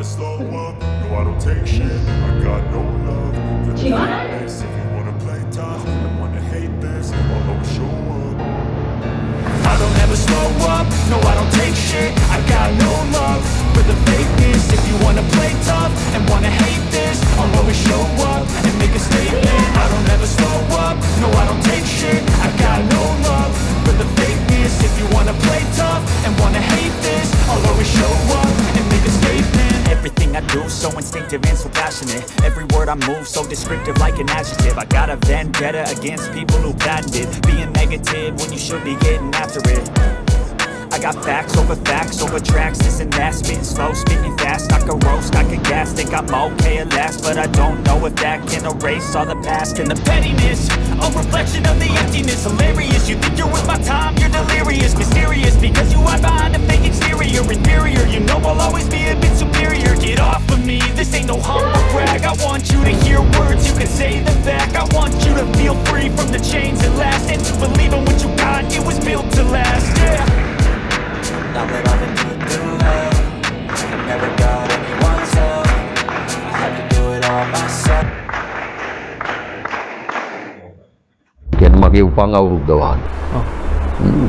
slow up, no I don't take shit. I got no love for the fakeness. If you wanna play tough and wanna hate this, I'll always show up. I don't ever slow up, no I don't take shit. I got no love for the fakeness. If you wanna play tough and wanna hate this, I'll always show up and make a statement. I don't ever slow up, no I don't take shit. I got no love for the fakeness. If you wanna play tough and wanna hate this, I'll always show up and make a statement. Everything I do so instinctive and so passionate. Every word I move so descriptive like an adjective. I got a vendetta against people who patented being negative when you should be getting after it. I got facts over tracks, this and that. Spitting slow, speaking fast, I can roast, I can gas. Think I'm okay at last, but I don't know if that can erase all the past. And the pettiness, a reflection of the emptiness. Hilarious, you think you're with my time, you're delirious. Mysterious, because you hide behind a fake exterior. Inferior, you know I'll always be a bit superior. Get off of me, this ain't no humble brag. I want you to hear words, you can say them back. I want you to feel free from the chains that last, and to believe in what you got, it was built to last, yeah. Now that I've been put through hell, I never got anyone's help. I had to do it all myself. කියන්නේ මගේ උපන් අවුරුද්ද වහන.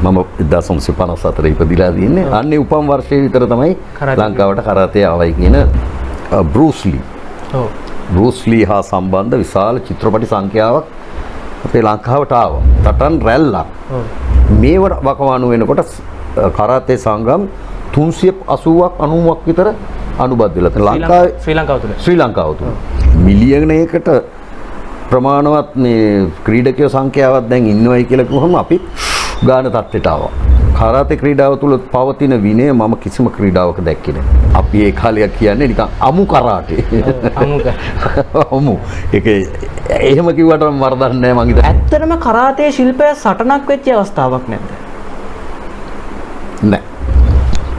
මම 1954 ඉපදිලා තියෙන්නේ. අන්නේ උපන් වර්ෂයේ විතර තමයි ලංකාවට කරාතේ ආවයි කියන බෲස් ලී. ඔව්. බෲස් ලී හා සම්බන්ධ විශාල චිත්‍රපටි සංඛ්‍යාවක් අපේ ලංකාවට ආවා. තටන් රැල්ලක්. ඔව්. මේ වකවානු වෙනකොට කරාතේ සංගම් 380ක් 90ක් විතර අනුබද්ධ වෙලා තියෙනවා. ලංකාවේ ශ්‍රී ලංකාව තුල මිලියනයකට ප්‍රමාණවත් මේ ක්‍රීඩකයෝ සංඛ්‍යාවක් දැන් ඉන්නවයි කියලා කිව්වම අපි ගාන තත්ත්වයට ආවා. කරාතේ ක්‍රීඩාව තුල පවතින විනය මම කිසිම ක්‍රීඩාවක දැක්කේ නැහැ. අපි ඒ කාලේ කියන්නේ නිකන් අමු කරාටේ. අමු. ඒක එහෙම කිව්වට මම වරදක් නැහැ මං හිතන්නේ. ඇත්තටම කරාතේ ශිල්පය සටනක් වෙච්ච අවස්ථාවක් නැද්ද? නෑ.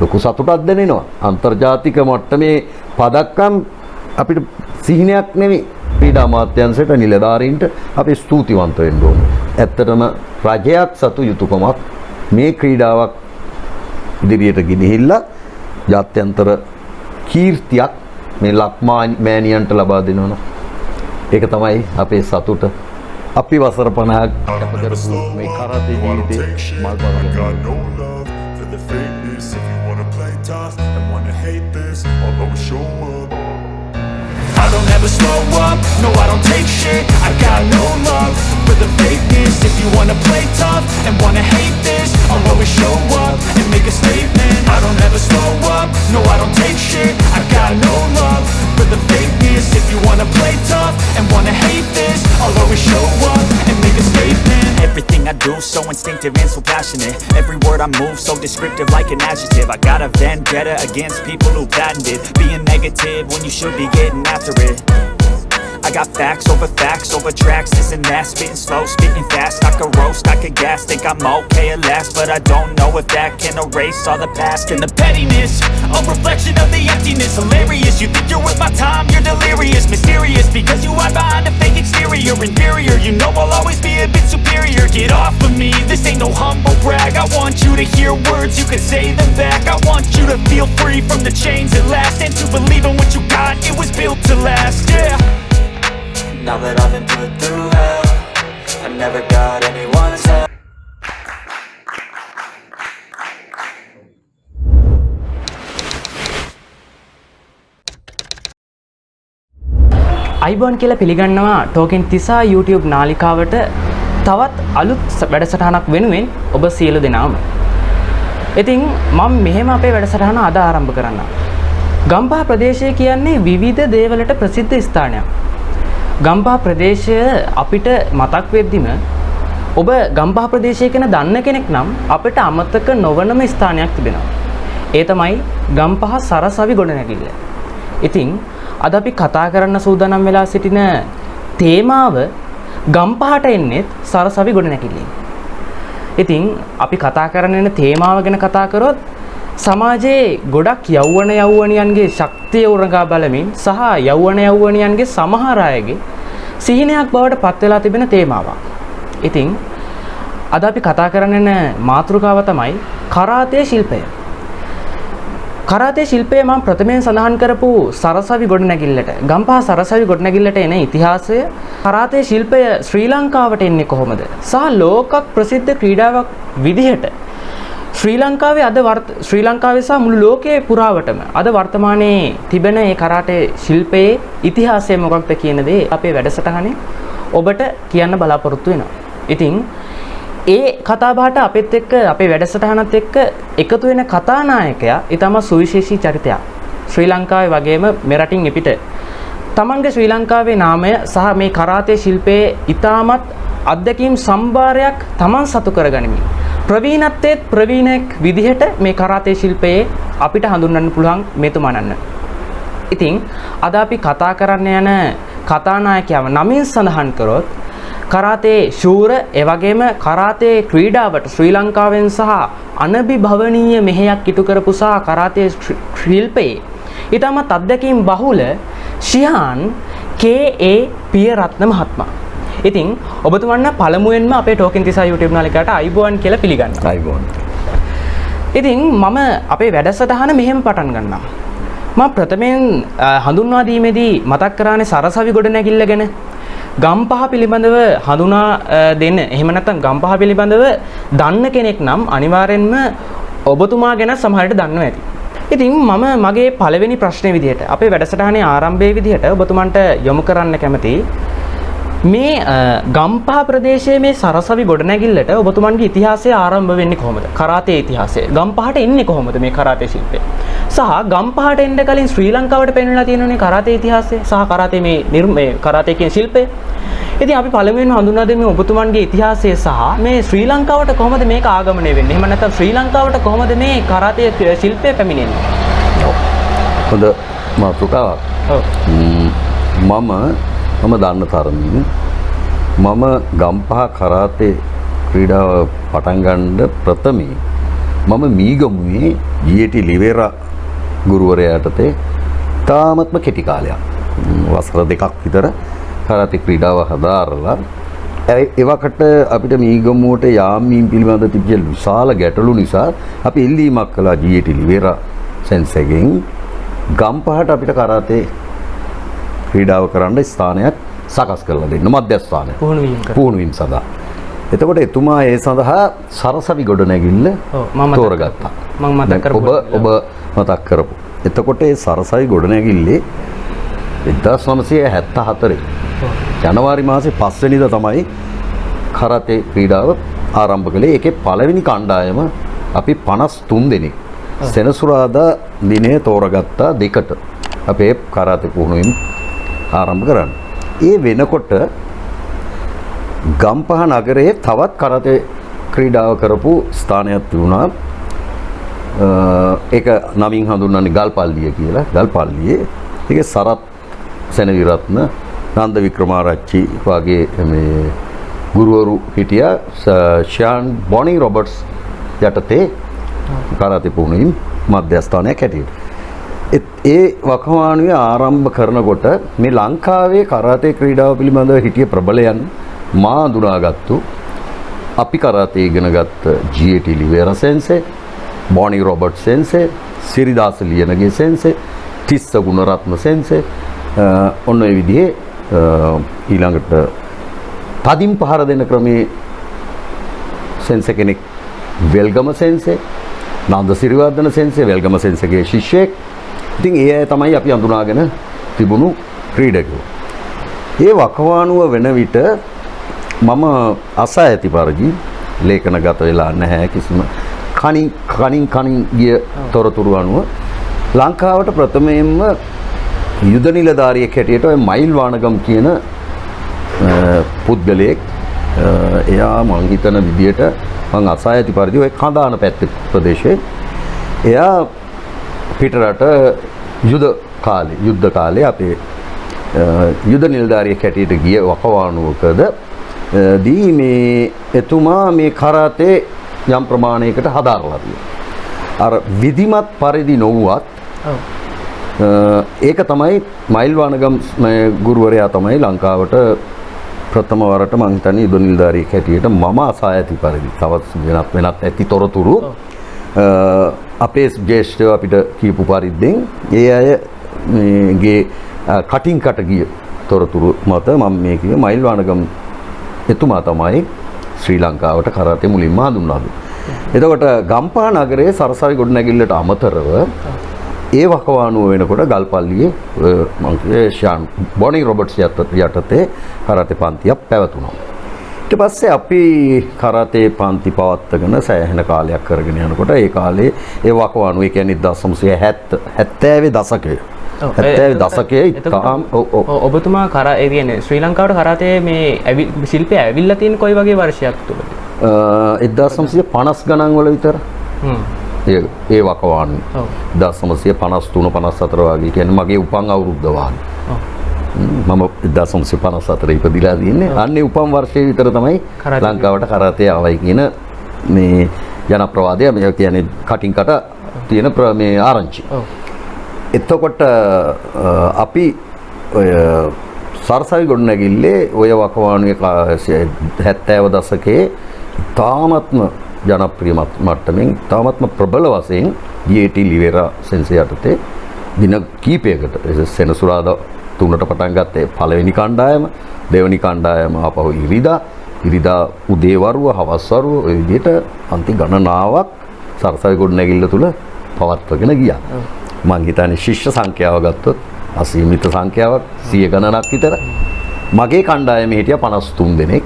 ලොකු සතුටක් දැනෙනවා. අන්තර්ජාතික මට්ටමේ පදක්කම් අපිට සිහිනයක් නෙවෙයි. ක්‍රීඩා අමාත්‍යාංශයට නිලධාරීන්ට අපි ස්තුතිවන්ත වෙන්න ඕනේ. ඇත්තටම රජයක් සතු යුතුයකමක් මේ ක්‍රීඩාවක් ඉදිරියට ගෙනහිල්ලා ජාත්‍යන්තර කීර්තියක් මේ ලක්මානියන්ට ලබා දෙනවා. ඒක තමයි අපේ සතුට. අපි වසර 50ක් කැප කරපු මේ කරාතේ ජීවිතේ මල් පරම the fakeness. If you wanna play tough and wanna hate this, I'll always show up. I don't ever slow up, no I don't take shit. I got no love for the fakeness. If you wanna play tough and wanna hate this, I'll always show up and make a statement. I don't ever slow up, no I don't take shit. I got no love for the fakeness. If you wanna play tough and wanna hate this, I'll always show up and make a statement. Everything I do so instinctive and so passionate. Every word I move so descriptive like an adjective. I got a vendetta against people who patented being negative when you should be getting after it. I got facts over tracks, this and that. Spitting slow, speaking fast, I can roast, I can gas. Think I'm okay at last, but I don't know if that can erase all the past. And the pettiness, a reflection of the emptiness. Hilarious, you think you're with my time, you're delirious. Mysterious, because you hide behind a fake exterior. Inferior, you know I'll always be a bit superior. Get off of me, this ain't no humble brag. I want you to hear words, you can say them back. I want you to feel free from the chains that last, and to believe in what you got, it was built to last, yeah. Now that I've been put through hell, I never got anyone's help. අයිබෝන් කියලා පිළිගන්නවා token 30 YouTube නාලිකාවට තවත් අලුත් වැඩසටහනක් වෙනුවෙන් ඔබ සියලු දෙනාම. ඉතින් මම මෙහෙම අපේ වැඩසටහන අද ආරම්භ කරන්නම්. ගම්පහ ප්‍රදේශය කියන්නේ විවිධ දේවලට ප්‍රසිද්ධ ස්ථානයක්. ගම්පහ ප්‍රදේශය අපිට මතක් වෙද්දිම ඔබ ගම්පහ ප්‍රදේශය ගැන දන්න කෙනෙක් නම් අපිට අමතක නොවනම ස්ථානයක් තිබෙනවා. ඒ තමයි ගම්පහ සරසවි ගොඩනැගිල්ල. ඉතින් අද අපි කතා කරන්න සූදානම් වෙලා සිටින තේමාව ගම්පහට එන්නේ සරසවි ගොඩනැගිල්ලෙන්. ඉතින් අපි කතා කරන්න යන තේමාව ගැන කතා කරොත් සමාජයේ ගොඩක් යෞවනයන්ගේ ශක්තිය උරගා බලමින් සහ යෞවනයන්ගේ සමහර අයගේ සිහිනයක් බවට පත් වෙලා තිබෙන තේමාවක්. ඉතින් අද අපි කතා කරන්න යන මාතෘකාව තමයි කරාතේ ශිල්පය. කරාතේ ශිල්පයේ මම ප්‍රථමයෙන් සඳහන් කරපු සරසවි ගොඩනැගිල්ලට ගම්පහ සරසවි ගොඩනැගිල්ලට එන ඉතිහාසය කරාතේ ශිල්පය ශ්‍රී ලංකාවට එන්නේ කොහොමද සහ ලෝක ප්‍රසිද්ධ ක්‍රීඩාවක් විදිහට ශ්‍රී ලංකාවේ ශ්‍රී ලංකාවේ සහ මුළු ලෝකයේ පුරාවටම අද වර්තමානයේ තිබෙන මේ කරාටේ ශිල්පයේ ඉතිහාසය මොකක්ද කියන දේ අපේ වැඩසටහනේ ඔබට කියන්න බලාපොරොත්තු වෙනවා. ඉතින් ඒ කතාබහට අපිත් එක්ක අපේ වැඩසටහනත් එක්ක එකතු වෙන කතානායකයා ඊටම සුවිශේෂී චරිතයක්. ශ්‍රී ලංකාවේ වගේම මෙරටින් එපිට තමන්ගේ ශ්‍රී ලංකාවේ නාමය සහ මේ කරාතේ ශිල්පයේ ඊටමත් අත්දැකීම් සම්භාරයක් තමන් සතු කරගනිමින් ප්‍රවීණත්වයේ ප්‍රවීණෙක් විදිහට මේ කරාතේ ශිල්පයේ අපිට හඳුන්වන්න පුළුවන් මෙතුමනන්න. ඉතින් අද අපි කතා කරන්න යන කතානායකයව නමින් සඳහන් කරොත් කරාතේ ශූර එවැගේම කරාතේ ක්‍රීඩාවට ශ්‍රී ලංකාවෙන් සහ අනබිභවනීය මෙහෙයක් ඉටු කරපු සහ කරාතේ ශිල්පයේ ඊටමත් අත්දැකීම් බහුල ශිහාන් KA පියරත්න මහත්මයා. ඉතින් ඔබතුමන්ට පළමුවෙන්ම අපේ ටෝකින් තිසා YouTube නාලිකාවට අයිබෝන් කියලා පිළිගන්නවා. අයිබෝන්. ඉතින් මම අපේ වැඩසටහන මෙහෙම පටන් ගන්නම්. මම ප්‍රථමයෙන් හඳුන්වා දීමේදී මතක් කරානේ සරසවි ගොඩනැගිල්ල ගැන. ගම්පහ පිළිබඳව හඳුනා දෙන්න. එහෙම නැත්නම් ගම්පහ පිළිබඳව දන්න කෙනෙක් නම් අනිවාර්යෙන්ම ඔබතුමා ගැන සමහරට දන්නවා ඇති. ඉතින් මම මගේ පළවෙනි ප්‍රශ්නේ විදිහට අපේ වැඩසටහනේ ආරම්භයේ විදිහට ඔබතුමන්ට යොමු කරන්න කැමතියි. මේ ගම්පහ ප්‍රදේශයේ මේ සරසවි ගොඩනැගිල්ලට ඔබතුමන්ගේ ඉතිහාසය ආරම්භ වෙන්නේ කොහොමද? කරාතේ ඉතිහාසය. ගම්පහට එන්නේ කොහොමද මේ කරාතේ ශිල්පය? සහ ගම්පහට එන්න කලින් ශ්‍රී ලංකාවට පෙන්වලා තියෙනනේ කරාතේ ඉතිහාසය සහ කරාතේ මේ කරාතේ කියන ශිල්පය. ඉතින් අපි පළමුවෙන්ම හඳුන්වා දෙන්නේ ඔබතුමන්ගේ ඉතිහාසය සහ මේ ශ්‍රී ලංකාවට කොහොමද මේක ආගමනය වෙන්නේ? එහෙම නැත්නම් ශ්‍රී ලංකාවට කොහොමද මේ කරාතේ ශිල්පය පැමිණෙන්නේ? හොඳ මාතෘකාවක්. ඔව්. මම දන්න තරමින් මම ගම්පහ කරාතේ ක්‍රීඩාව පටන් ගන්න ප්‍රථමයෙන් මම මීගමුවේ GT ලිවෙරා ගුරුවරයා යටතේ තාමත්ම කෙටි කාලයක් වසර 2ක් විතර කරාතේ ක්‍රීඩාව හදාරලා එවකට අපිට මීගමුවට යාමීම් පිළිබඳ තිබ්බ විශාල ගැටලු නිසා අපි ඉල්ලීමක් කළා GT ලිවෙරා සෙන්සෙගෙන් ගම්පහට අපිට කරාතේ ක්‍රීඩාව කරන්න ස්ථානයක් සකස් කරලා දෙන්න මධ්‍යස්ථානය පුහුණු වීම සඳහා. එතකොට එතුමා ඒ සඳහා සරසවි ගොඩනැගිල්ල තෝරගත්තා. ඔබ මතක් කරපු. එතකොට ඒ සරසවි ගොඩනැගිල්ලේ 1974 ජනවාරි මාසේ 5 වෙනිදා තමයි කරාතේ ක්‍රීඩාව ආරම්භ කළේ. ඒකේ පළවෙනි කණ්ඩායම අපි 53 දෙනෙක් සෙනසුරාදා දිනේ තෝරගත්තා දෙකට. අපේ කරාතේ පුහුණුවීම ආරම්භ කරන්න. ඒ වෙනකොට ගම්පහ නගරයේ තවත් කරාතේ ක්‍රීඩාව කරපු ස්ථානයක් තිබුණා. ඒක නමින් හඳුන්වන්නේ ගල්පල්ලිය කියලා. ගල්පල්ලියේ ඒකේ සරත් සෙනවිරත්න නන්ද වික්‍රමාරච්චි වගේ මේ ගුරුවරු හිටියා. ෂාන් බොනි රොබර්ට්ස් යටතේ කරාතේ පුහුණුවීම මධ්‍යස්ථානයක් හැටියට. ඒ වකවානුවේ ආරම්භ කරනකොට මේ ලංකාවේ කරාතේ ක්‍රීඩාව පිළිබඳව හිටිය ප්‍රබලයන් මා අඳුනාගත්තු අපි කරාතේ ඉගෙන ගත්ත GT ලිවෙරා සෙන්සේ, බොනි රොබර්ට් සෙන්සේ, සිරිදාස ලියනගේ සෙන්සේ, තිස්ස ගුණරත්න සෙන්සේ ඔන්න ඔය විදිහේ ඊළඟට තදින් පහර දෙන ක්‍රමයේ සෙන්සේ කෙනෙක් වෙල්ගම සෙන්සේ, නන්ද සිරිවර්ධන සෙන්සේ වෙල්ගම සෙන්සේගේ ශිෂ්‍යෙක්. ඉතින් ඒ අය තමයි අපි අඳුනාගෙන තිබුණු ක්‍රීඩකයෝ. ඒ වකවානුව වෙන විට මම අසා ඇති පරිදි ලේඛනගත වෙලා නැහැ කිසිම කණින් ගිය තොරතුරු අනුව ලංකාවට ප්‍රථමයෙන්ම යුද නිලධාරියෙක් හැටියට ඔය මයිල් වානගම් කියන පුද්ගලයෙක් එයා මං හිතන විදියට මං අසා ඇති පරිදි ඔය කඳාන පැත්තේ ප්‍රදේශයේ එයා පිටරට යුද්ධ කාලේ අපේ යුද නිලධාරියෙක් හැටියට ගිය වකවානුවකද දී මේ එතුමා මේ කරාතේ යම් ප්‍රමාණයකට හදාරලා තියෙනවා. අර විධිමත් පරිදි නොවුවත් ඒක තමයි මයිල් වානගම් ගුරුවරයා තමයි ලංකාවට ප්‍රථම වරට මං හිතන්නේ යුද නිලධාරියෙක් හැටියට මම අසා ඇති පරිදි තවත් වෙනත් ඇති තොරතුරු අපේ ජේෂ්ඨයෝ අපිට කියපු පරිද්දෙන් ඒ අයගේ කටින් කට ගිය තොරතුරු මත මම මේ කිව්වේ මයිල් වානගම් එතුමා තමයි ශ්‍රී ලංකාවට කරාතේ මුලින්ම හඳුන්වා දුන්නේ. එතකොට ගම්පහ නගරයේ සරසවි ගොඩනැගිල්ලට අමතරව ඒ වකවානුව වෙනකොට ගල්පල්ලියේ මම කිව්වේ ෂාන් බොනි රොබර්ට්ස් යටතේ කරාතේ පන්තියක් පැවතුණා. ඊට පස්සේ අපි කරාතේ පන්ති පවත්වාගෙන සෑහෙන කාලයක් කරගෙන යනකොට ඒ කාලේ ඒ වකවානුව ඒ කියන්නේ 1970 දශකයේ 70 දශකයේ ඉතාම ඔබතුමා ඒ කියන්නේ ශ්‍රී ලංකාවට කරාතේ මේ ශිල්පය ඇවිල්ලා තියෙන කොයි වගේ වර්ෂයක් තුලද? 1950 ගණන් වල විතර. ඒ වකවානුව 1953 54 වගේ කියන්නේ මගේ උපන් අවුරුද්ද වාගේ. මම 1954 ඉපදිලා තියෙන්නේ. අන්නේ උපන් වර්ෂයේ විතර තමයි ලංකාවට කරාතේ ආවයි කියන මේ ජනප්‍රවාදය මේ කියන්නේ කටින් කට තියෙන මේ ආරංචි. එතකොට අපි ඔය සරසවි ගොඩනැගිල්ලේ ඔය වකවානුවේ 70 දශකයේ තාමත්ම ජනප්‍රිය මට්ටමින් තාමත්ම ප්‍රබල වශයෙන් GAT ලිවෙරා සෙන්සේ යටතේ දින කීපයකට සෙනසුරාදා 3ට පටන් ගත්තේ පළවෙනි කණ්ඩායම, දෙවෙනි කණ්ඩායම ආපහු ඉරිදා උදේවරුව හවස්වරුව ඔය විදිහට අන්ති ගණනාවක් සරසවි ගොඩනැගිල්ල තුල පවත්වාගෙන ගියා. මං හිතන්නේ ශිෂ්‍ය සංඛ්‍යාව ගත්තොත් අසීමිත සංඛ්‍යාවක් 100 ගණනක් විතර. මගේ කණ්ඩායමේ හිටියා 53 දෙනෙක්.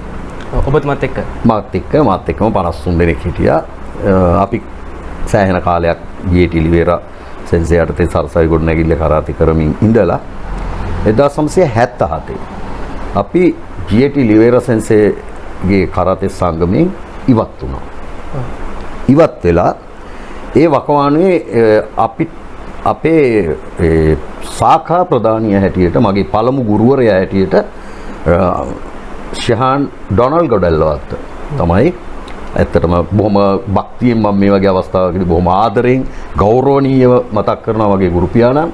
ඔබතුමත් එක්ක? මාත් එක්කම 53 දෙනෙක් හිටියා. අපි සෑහෙන කාලයක් GAT ලිවෙරා සෙන්සේ යටතේ සරසවි ගොඩනැගිල්ල කරාතේ කරමින් ඉඳලා 1977 අපි GAT ලිවෙරා සෙන්සේගේ කරාතේ සංගමයෙන් ඉවත් වුණා. ඉවත් වෙලා ඒ වකවානුවේ අපේ සාඛා ප්‍රධානිය හැටියට මගේ පළමු ගුරුවරයා හැටියට ෂහාන් ඩොනල්ඩ් ගොඩල්ලවත් තමයි ඇත්තටම බොහොම භක්තියෙන් මම මේ වගේ අවස්ථාවකදී බොහොම ආදරෙන් ගෞරවණීයව මතක් කරනවා වගේ ගුරු පියාණන්.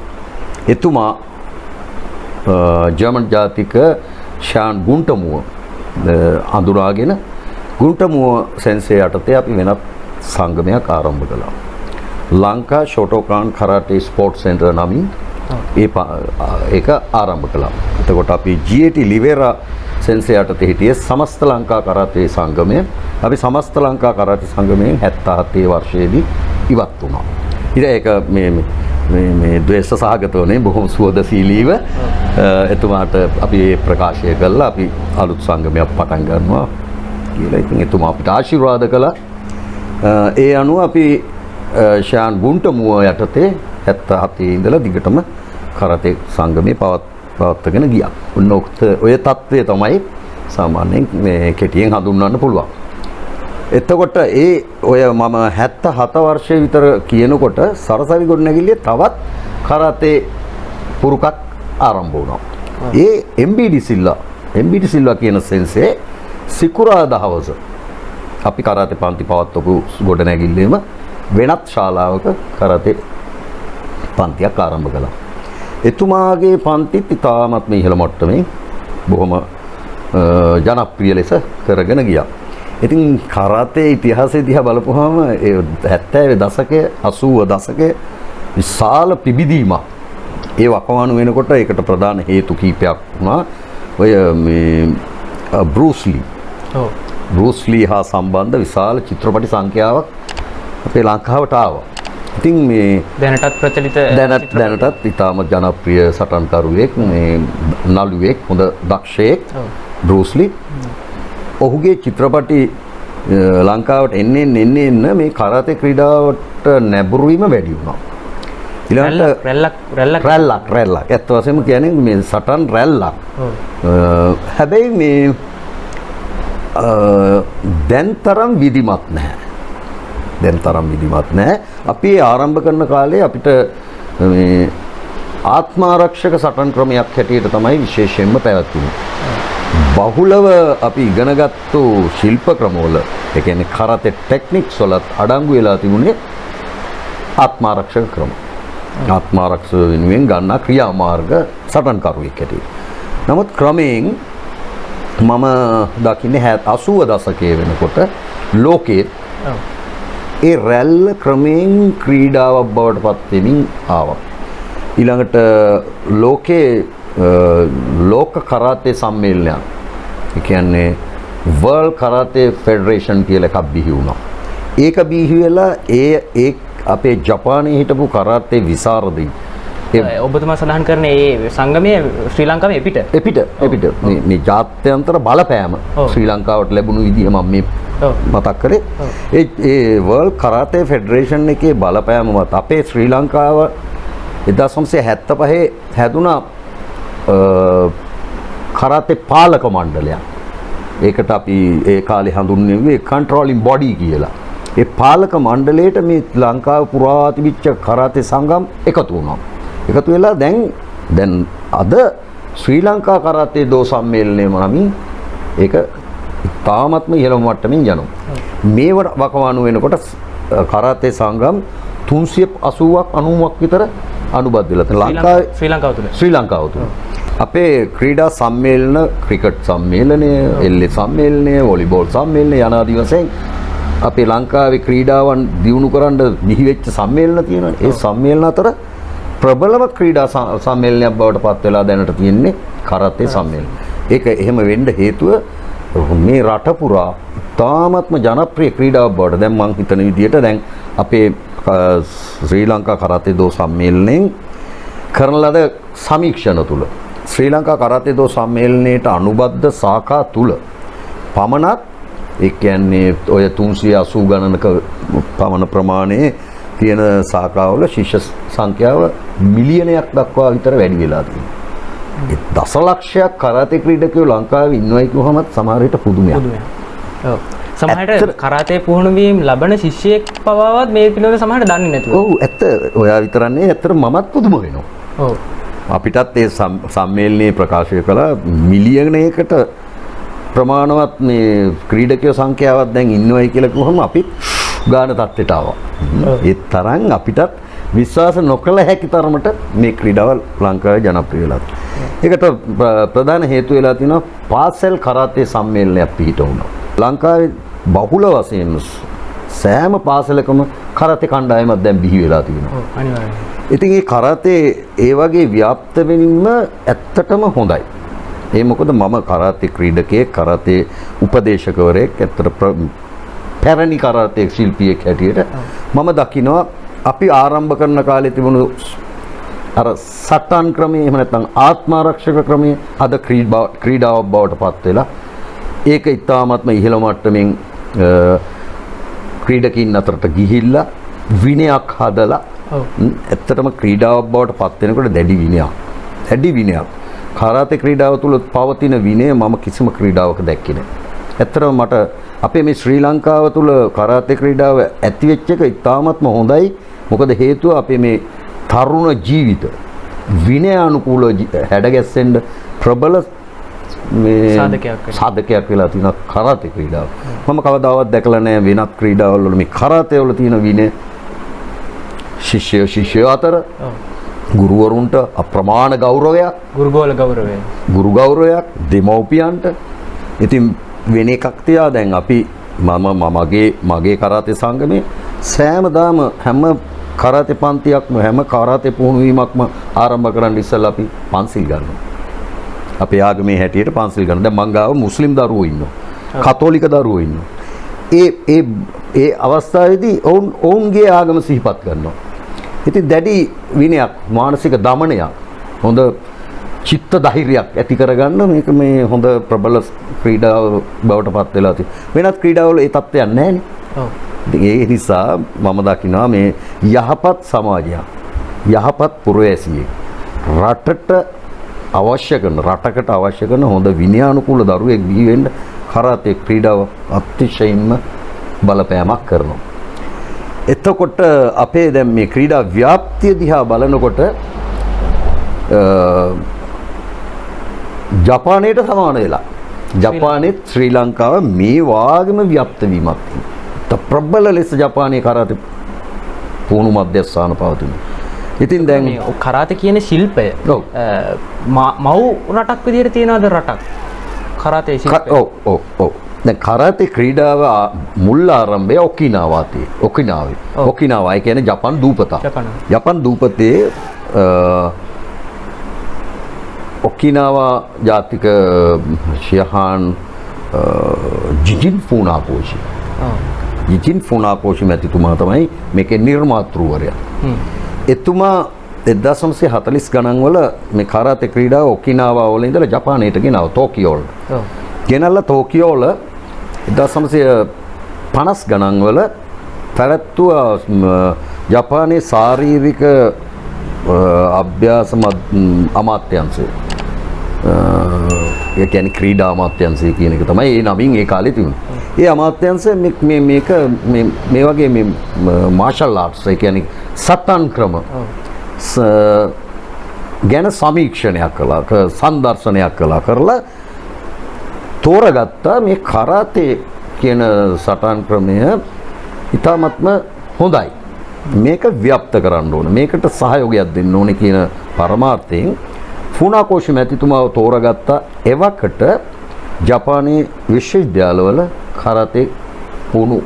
එතුමා ජර්මන් ජාතික ෂාන් ගුන්ටමුව අඳුරාගෙන ගුන්ටමුව සෙන්සේ යටතේ අපි වෙනත් සංගමයක් ආරම්භ කළා. ලංකා ෂෝටෝකාන් කරාටේ ස්පෝර්ට්ස් සෙන්ටර් නමින් ඒක ආරම්භ කළා. එතකොට අපි GAT ලිවෙරා සෙන්සේ යටතේ හිටියේ සමස්ත ලංකා කරාටේ සංගමය. අපි සමස්ත ලංකා කරාටේ සංගමයෙන් 77 වර්ෂයේදී ඉවත් වුණා. ඉතින් ඒක මේ ද්වේෂ සහගතවනේ බොහොම සුවදශීලීව එතුමාට අපි ප්‍රකාශය කළා අපි අලුත් සංගමයක් පටන් ගන්නවා කියලා. ඉතින් එතුමා අපිට ආශිර්වාද කළා. ඒ අනුව අපි ෂාන් ගුන්ටමුව යටතේ 77 ඉඳලා දිගටම කරාතේ සංගමේ පවත්වාගෙන ගියා. ඔය තත්ත්වය තමයි සාමාන්‍යයෙන් මේ කෙටියෙන් හඳුන්වන්න පුළුවන්. එතකොට ඔය මම 77 වර්ෂයේ විතර කියනකොට සරසවි ගොඩනැගිල්ලේ තවත් කරාතේ පුරුකක් ආරම්භ වුණා. MBD සිල්වා කියන සෙන්සේ සිකුරාදා හවස අපි කරාතේ පන්ති පවත්වපු ගොඩනැගිල්ලේම වෙනත් ශාලාවක කරාතේ පන්තියක් ආරම්භ කළා. එතුමාගේ පන්තිත් ඉතාමත්ම ඉහළ මට්ටමේ බොහොම ජනප්‍රිය ලෙස කරගෙන ගියා. ඉතින් කරාතේ ඉතිහාසය දිහා බලපුවාම ඒ 70 දශකයේ 80 දශකයේ විශාල පිබිදීමක් ඒ වකවානු වෙනකොට ඒකට ප්‍රධාන හේතු කීපයක් වුණා. ඔය මේ බෲස් ලී හා සම්බන්ධ විශාල චිත්‍රපටි සංඛ්‍යාවක් අපේ ලංකාවට ආවා. ඉතින් මේ දැනටත් ප්‍රචලිත දැනටත් ඉතාම ජනප්‍රිය සටන්කරුවෙක් මේ නළුවෙක් හොඳ දක්ෂයෙක් බෲස් ලී. ඔහුගේ චිත්‍රපටි ලංකාවට එන්න මේ කරාතේ ක්‍රීඩාවට නැඹුරු වීම වැඩි වුණා. ඊළඟට රැල්ලක් ඇත්ත වශයෙන්ම කියන්නේ මේ සටන් රැල්ලක්. හැබැයි මේ දැන් තරම් විධිමත් නැහැ. අපි ආරම්භ කරන කාලේ අපිට මේ ආත්මාරක්ෂක සටන් ක්‍රමයක් හැටියට තමයි විශේෂයෙන්ම පැවැත්වුනේ. බහුලව අපි ඉගෙනගත්තු ශිල්ප ක්‍රමවල ඒ කියන්නේ කරාතේ ටෙක්නික්ස් වලත් අඩංගු වෙලා තිබුණේ ආත්මාරක්ෂක ක්‍රම. ආත්මාරක්ෂක වෙනුවෙන් ගන්නා ක්‍රියාමාර්ග සටන්කරුවෙක් හැටියට. නමුත් ක්‍රමයෙන් මම දකින්නේ 80 දශකයේ වෙනකොට ලෝකයේ ඒ රැල්ල ක්‍රමයෙන් ක්‍රීඩාවක් බවට පත් වෙමින් ආවා. ඊළඟට ලෝකේ ලෝක කරාතේ සම්මේලනයක්. ඒ කියන්නේ World Karate Federation කියලා එකක් බිහි වුණා. ඒක බිහි වෙලා ඒ අපේ ජපානයේ හිටපු කරාතේ විසරදීන් ඔබතුමා සඳහන් කරන ඒ සංගමයේ ශ්‍රී ලංකාවේ එපිට මේ ජාත්‍යන්තර බලපෑම ශ්‍රී ලංකාවට ලැබුණු විදිහ මම මේ මතක් කරේ. ඒ World Karate Federation එකේ බලපෑමවත් අපේ ශ්‍රී ලංකාව 1975 හැදුනා කරාතේ පාලක මණ්ඩලයක්. ඒකට අපි ඒ කාලේ හඳුන්වන්නේ controlling body කියලා. ඒ පාලක මණ්ඩලයට මේ ලංකාව පුරා තිබිච්ච කරාතේ සංගම් එකතු වුණා. එකතු වෙලා දැන් අද ශ්‍රී ලංකා කරාතේ දෝ සම්මේලනයම නමින් ඒක තාමත්ම ඉහළම මට්ටමින් යනවා. මේ වකවානු වෙනකොට කරාතේ සංගම් 380ක් 90ක් විතර අනුබද්ධ වෙලා තියෙනවා. ශ්‍රී ලංකාව තුල. අපේ ක්‍රීඩා සම්මේලන ක්‍රිකට් සම්මේලනය, එල්ලේ සම්මේලනය, වොලිබෝල් සම්මේලනය යනාදී වශයෙන් අපේ ලංකාවේ ක්‍රීඩාවන් දියුණු කරන්න බිහි වෙච්ච සම්මේලන තියෙනවා. ඒ සම්මේලන අතර ප්‍රබලම ක්‍රීඩා සම්මේලනයක් බවට පත් වෙලා දැනට තියෙන්නේ කරාතේ සම්මේලනය. ඒක එහෙම වෙන්න හේතුව මේ රට පුරා තාමත්ම ජනප්‍රිය ක්‍රීඩාවක් බවට දැන් මම හිතන විදිහට දැන් අපේ ශ්‍රී ලංකා කරාතේ දෝ සම්මේලනයෙන් කරන ලද සමීක්ෂණ තුල ශ්‍රී ලංකා කරාතේ දෝ සම්මේලනයේට අනුබද්ධ ශාඛා තුල පමණක් ඒ කියන්නේ ඔය 380 ගණනක පමණ ප්‍රමාණයේ තියෙන ශාඛාවල ශිෂ්‍ය සංඛ්‍යාව මිලියනයක් දක්වා විතර වැඩි වෙලා තියෙනවා. ඒ දසලක්ෂයක් කරාතේ ක්‍රීඩකයෝ ලංකාවේ ඉන්නවයි කිව්වම සමහර විට පුදුමයක්. ඔව්. සමහරට කරාතේ පුහුණු වීම ලබන ශිෂ්‍යයෙක් පවාවත් මේ පිළිවෙල සමහරට දන්නේ නැතුව. ඔව් ඇත්ත. ඔයා විතරන්නේ ඇත්තට මමත් පුදුම වෙනවා. ඔව්. අපිටත් ඒ සම්මේලනයේ ප්‍රකාශය කළා මිලියනයකට ප්‍රමාණවත් මේ ක්‍රීඩකයෝ සංඛ්‍යාවක් දැන් ඉන්නවයි කියලා කිව්වම අපි ගාන තත්ත්වයට ආවා. ඒ තරම් අපිටත් විශ්වාස නොකළ හැකි තරමට මේ ක්‍රීඩාව ලංකාවේ ජනප්‍රිය වෙලා තියෙනවා. ඒකට ප්‍රධාන හේතුව වෙලා තියෙනවා පාසල් කරාතේ සම්මේලනයක් පිහිට වුණා. ලංකාවේ බහුල වශයෙන් සෑම පාසලකම කරාතේ කණ්ඩායමක් දැන් බිහි වෙලා තියෙනවා. අනිවාර්යයෙන්. ඉතින් මේ කරාතේ ඒ වගේ ව්‍යාප්ත වෙනින්ම ඇත්තටම හොඳයි. ඒ මොකද මම කරාතේ ක්‍රීඩකයෙක්, කරාතේ උපදේශකවරයෙක්, ඇත්තට පැරණි කරාතේ ශිල්පියෙක් හැටියට මම දකිනවා අපි ආරම්භ කරන කාලේ තිබුණු අර සටන් ක්‍රමයේ එහෙම නැත්නම් ආත්මාරක්ෂක ක්‍රමයේ අද ක්‍රීඩාවක් බවට පත් වෙලා ඒක ඉතාමත්ම ඉහළ මට්ටමින් ක්‍රීඩකින් අතරට ගිහිල්ලා විනයක් හදලා ඇත්තටම ක්‍රීඩාවක් බවට පත් වෙනකොට දැඩි විනයක්. කරාතේ ක්‍රීඩාව තුල පවතින විනය මම කිසිම ක්‍රීඩාවක දැක්කේ නැහැ. ඇත්තටම මට අපේ මේ ශ්‍රී ලංකාව තුල කරාතේ ක්‍රීඩාව ඇති වෙච්ච එක ඉතාමත්ම හොඳයි. මොකද හේතුව අපේ මේ තරුණ ජීවිත විනය අනුකූල හැඩගැස්සෙන්න ප්‍රබල මේ සාධකයක් වෙලා තියෙන කරාතේ ක්‍රීඩාව. මම කවදාවත් දැකලා නැහැ වෙනත් ක්‍රීඩාවල් වල මේ කරාතේ වල තියෙන විනය ශිෂ්‍ය අතර ගුරුවරුන්ට අප්‍රමාණ ගෞරවයක්, ගුරු ගෞරවයක්, දෙමව්පියන්ට. ඉතින් වෙන එකක් තියා දැන් අපි මගේ කරාතේ සංගමේ සෑමදාම හැම කරාතේ පන්තියක්ම හැම කරාතේ පුහුණු වීමක්ම ආරම්භ කරන්න ඉස්සෙල්ලා අපි පන්සිල් ගන්නවා. අපේ ආගමේ හැටියට පන්සිල් ගන්න. දැන් මං ගාව මුස්ලිම් දරුවෝ ඉන්නවා. කතෝලික දරුවෝ ඉන්නවා. ඒ අවස්ථාවේදී ඔවුන්ගේ ආගම සිහිපත් කරනවා. ඉතින් දැඩි විනයක්, මානසික දමනයක්, හොඳ චිත්ත ධෛර්යයක් ඇති කරගන්න මේක මේ හොඳ ප්‍රබල ක්‍රීඩාව බවට පත් වෙලා තියෙනවා. වෙනත් ක්‍රීඩාවල ඒ තත්ත්වයක් නැහැ නේ. ඔව්. ඒ නිසා මම දකිනවා මේ යහපත් සමාජයක්, යහපත් පුරවැසියෙක් රටකට අවශ්‍ය කරන හොඳ විනයානුකූල දරුවෙක් බිහි වෙන්න කරාතේ ක්‍රීඩාව අතිශයින්ම බලපෑමක් කරනවා. එතකොට අපේ දැන් මේ ක්‍රීඩා ව්‍යාප්තිය දිහා බලනකොට ජපානයට සමාන වෙලා ජපානයේත් ශ්‍රී ලංකාව මේ වාගේම ව්‍යාප්ත වීමක් තියෙනවා. ප්‍රබල ලෙස ජපානයේ කරාතේ පුහුණු මධ්‍යස්ථාන පවතිනවා. ඉතින් දැන් මේ කරාතේ කියන ශිල්පය මව් රටක් විදියට තියනවාද රටක්? කරාතේ ශිල්පය. ඔව්. දැන් කරාතේ ක්‍රීඩාව මුල් ආරම්භය ඔකිනාවාවේ. ඔකිනාවා කියන්නේ ජපන් දූපතක්. ජපන් දූපතේ ඔකිනාවා ජාතික ශියහාන් ජිජින් ෆුනාකෝෂි. ජිජින් ෆුනාකෝෂි මැතිතුමා තමයි මේකේ නිර්මාතෘවරයා. එතුමා 1940 ගණන් වල මේ කරාතේ ක්‍රීඩාව ඔකිනාවා වල ඉඳලා ජපානයට ගෙනාවා ටෝකියෝ වලට. ගෙනල්ලා ටෝකියෝ වල 1950 ගණන් වල පැවැත්වුවා ජපානයේ ශාරීරික අභ්‍යාස අමාත්‍යාංශය. ඒ කියන්නේ ක්‍රීඩා අමාත්‍යාංශය කියන එක තමයි ඒ නමින් ඒ කාලේ තිබුණේ. ඒ අමාත්‍යාංශය මේ වගේ මේ මාෂල් ආර්ට්ස් ඒ කියන්නේ සටන් ක්‍රම ගැන සමීක්ෂණයක් කළා, සංදර්ශනයක් කළා කරලා තෝරගත්තා මේ කරාතේ කියන සටන් ක්‍රමය ඉතාමත්ම හොඳයි. මේක ව්‍යාප්ත කරන්න ඕන. මේකට සහයෝගයක් දෙන්න ඕනේ කියන පරමාර්ථයෙන් ෆුනාකෝෂි මැතිතුමාව තෝරගත්තා. එවකට ජපානයේ විශ්වවිද්‍යාලවල කරාතේ පුහුණු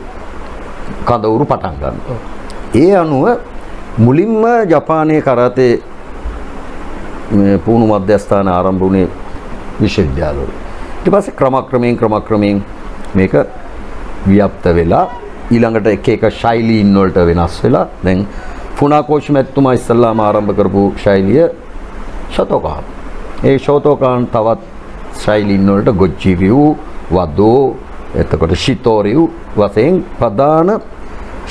කඳවුරු පටන් ගන්නවා. ඒ අනුව මුලින්ම ජපානයේ කරාතේ පුහුණු මධ්‍යස්ථාන ආරම්භ වුණේ විශ්වවිද්‍යාලවල. ඊට පස්සේ ක්‍රමක්‍රමයෙන් මේක ව්‍යාප්ත වෙලා ඊළඟට එක ශෛලීන් වලට වෙනස් වෙලා දැන් ෆුනාකෝෂි මැතිතුමා ඉස්සල්ලාම ආරම්භ කරපු ශෛලිය ශෝතෝකාන්. ඒ ශෝතෝකාන් තවත් ශෛලීන් වලට ගොජ්ජිරියු, වදෝ, එතකොට ශිතෝරියු වශයෙන් ප්‍රධාන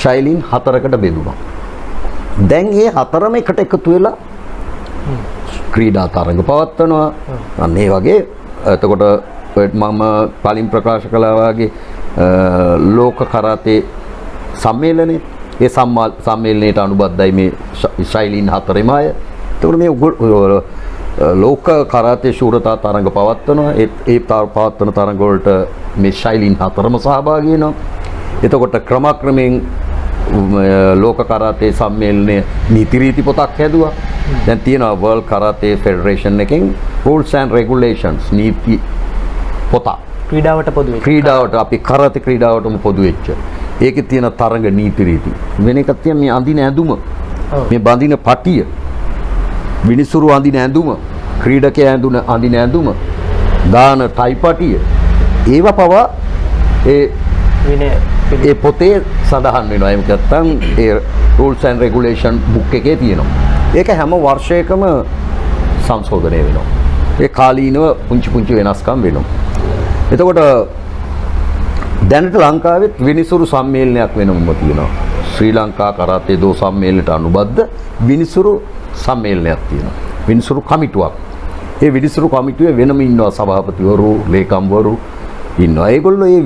ශෛලීන් 4කට බෙදුණා. දැන් මේ හතරම එකට එකතු වෙලා ක්‍රීඩා තරඟ පවත්වනවා. අන්න ඒ වගේ එතකොට මම කලින් ප්‍රකාශ කළා වගේ ලෝක කරාතේ සම්මේලනයේ ඒ සම්මේලනයට අනුබද්ධයි මේ ශෛලීන් හතරෙම අය. එතකොට මේ ලෝක කරාතේ ශූරතා තරඟ පවත්වනවා. ඒ පවත්වන තරඟ වලට මේ ශෛලීන් හතරම සහභාගී වෙනවා. එතකොට ක්‍රමක්‍රමයෙන් ලෝක කරාතේ සම්මේලනයේ නීති රීති පොතක් හැදුවා. දැන් තියෙනවා World Karate Federation එකෙන් Rules and Regulations නීති පොතක්. ක්‍රීඩාවට අපි කරාතේ ක්‍රීඩාවටම පොදු වෙච්ච. ඒකේ තියෙන තරඟ නීති රීති. වෙන එකක් තියෙන මේ අඳින ඇඳුම. මේ බඳින පටිය. විනිසුරු අඳින ඇඳුම, ක්‍රීඩකයා අඳින ඇඳුම, දාන ටයි පටිය. ඒව පවා ඒ පොතේ සඳහන් වෙනවා. එහෙම නැත්නම් ඒ Rules and Regulation book එකේ තියෙනවා. ඒක හැම වර්ෂයකම සංශෝධනය වෙනවා. ඒ කාලීනව පුංචි වෙනස්කම් වෙනවා. එතකොට දැනට ලංකාවෙත් විනිසුරු සම්මේලනයක් වෙනම තියෙනවා. ශ්‍රී ලංකා කරාතේ දෝ සම්මේලනයට අනුබද්ධ විනිසුරු සම්මේලනයක් තියෙනවා. විනිසුරු කමිටුවක්. ඒ විනිසුරු කමිටුවේ වෙනම ඉන්නවා සභාපතිවරු, ලේකම්වරු ඉන්නවා. ඒගොල්ලෝ ඒ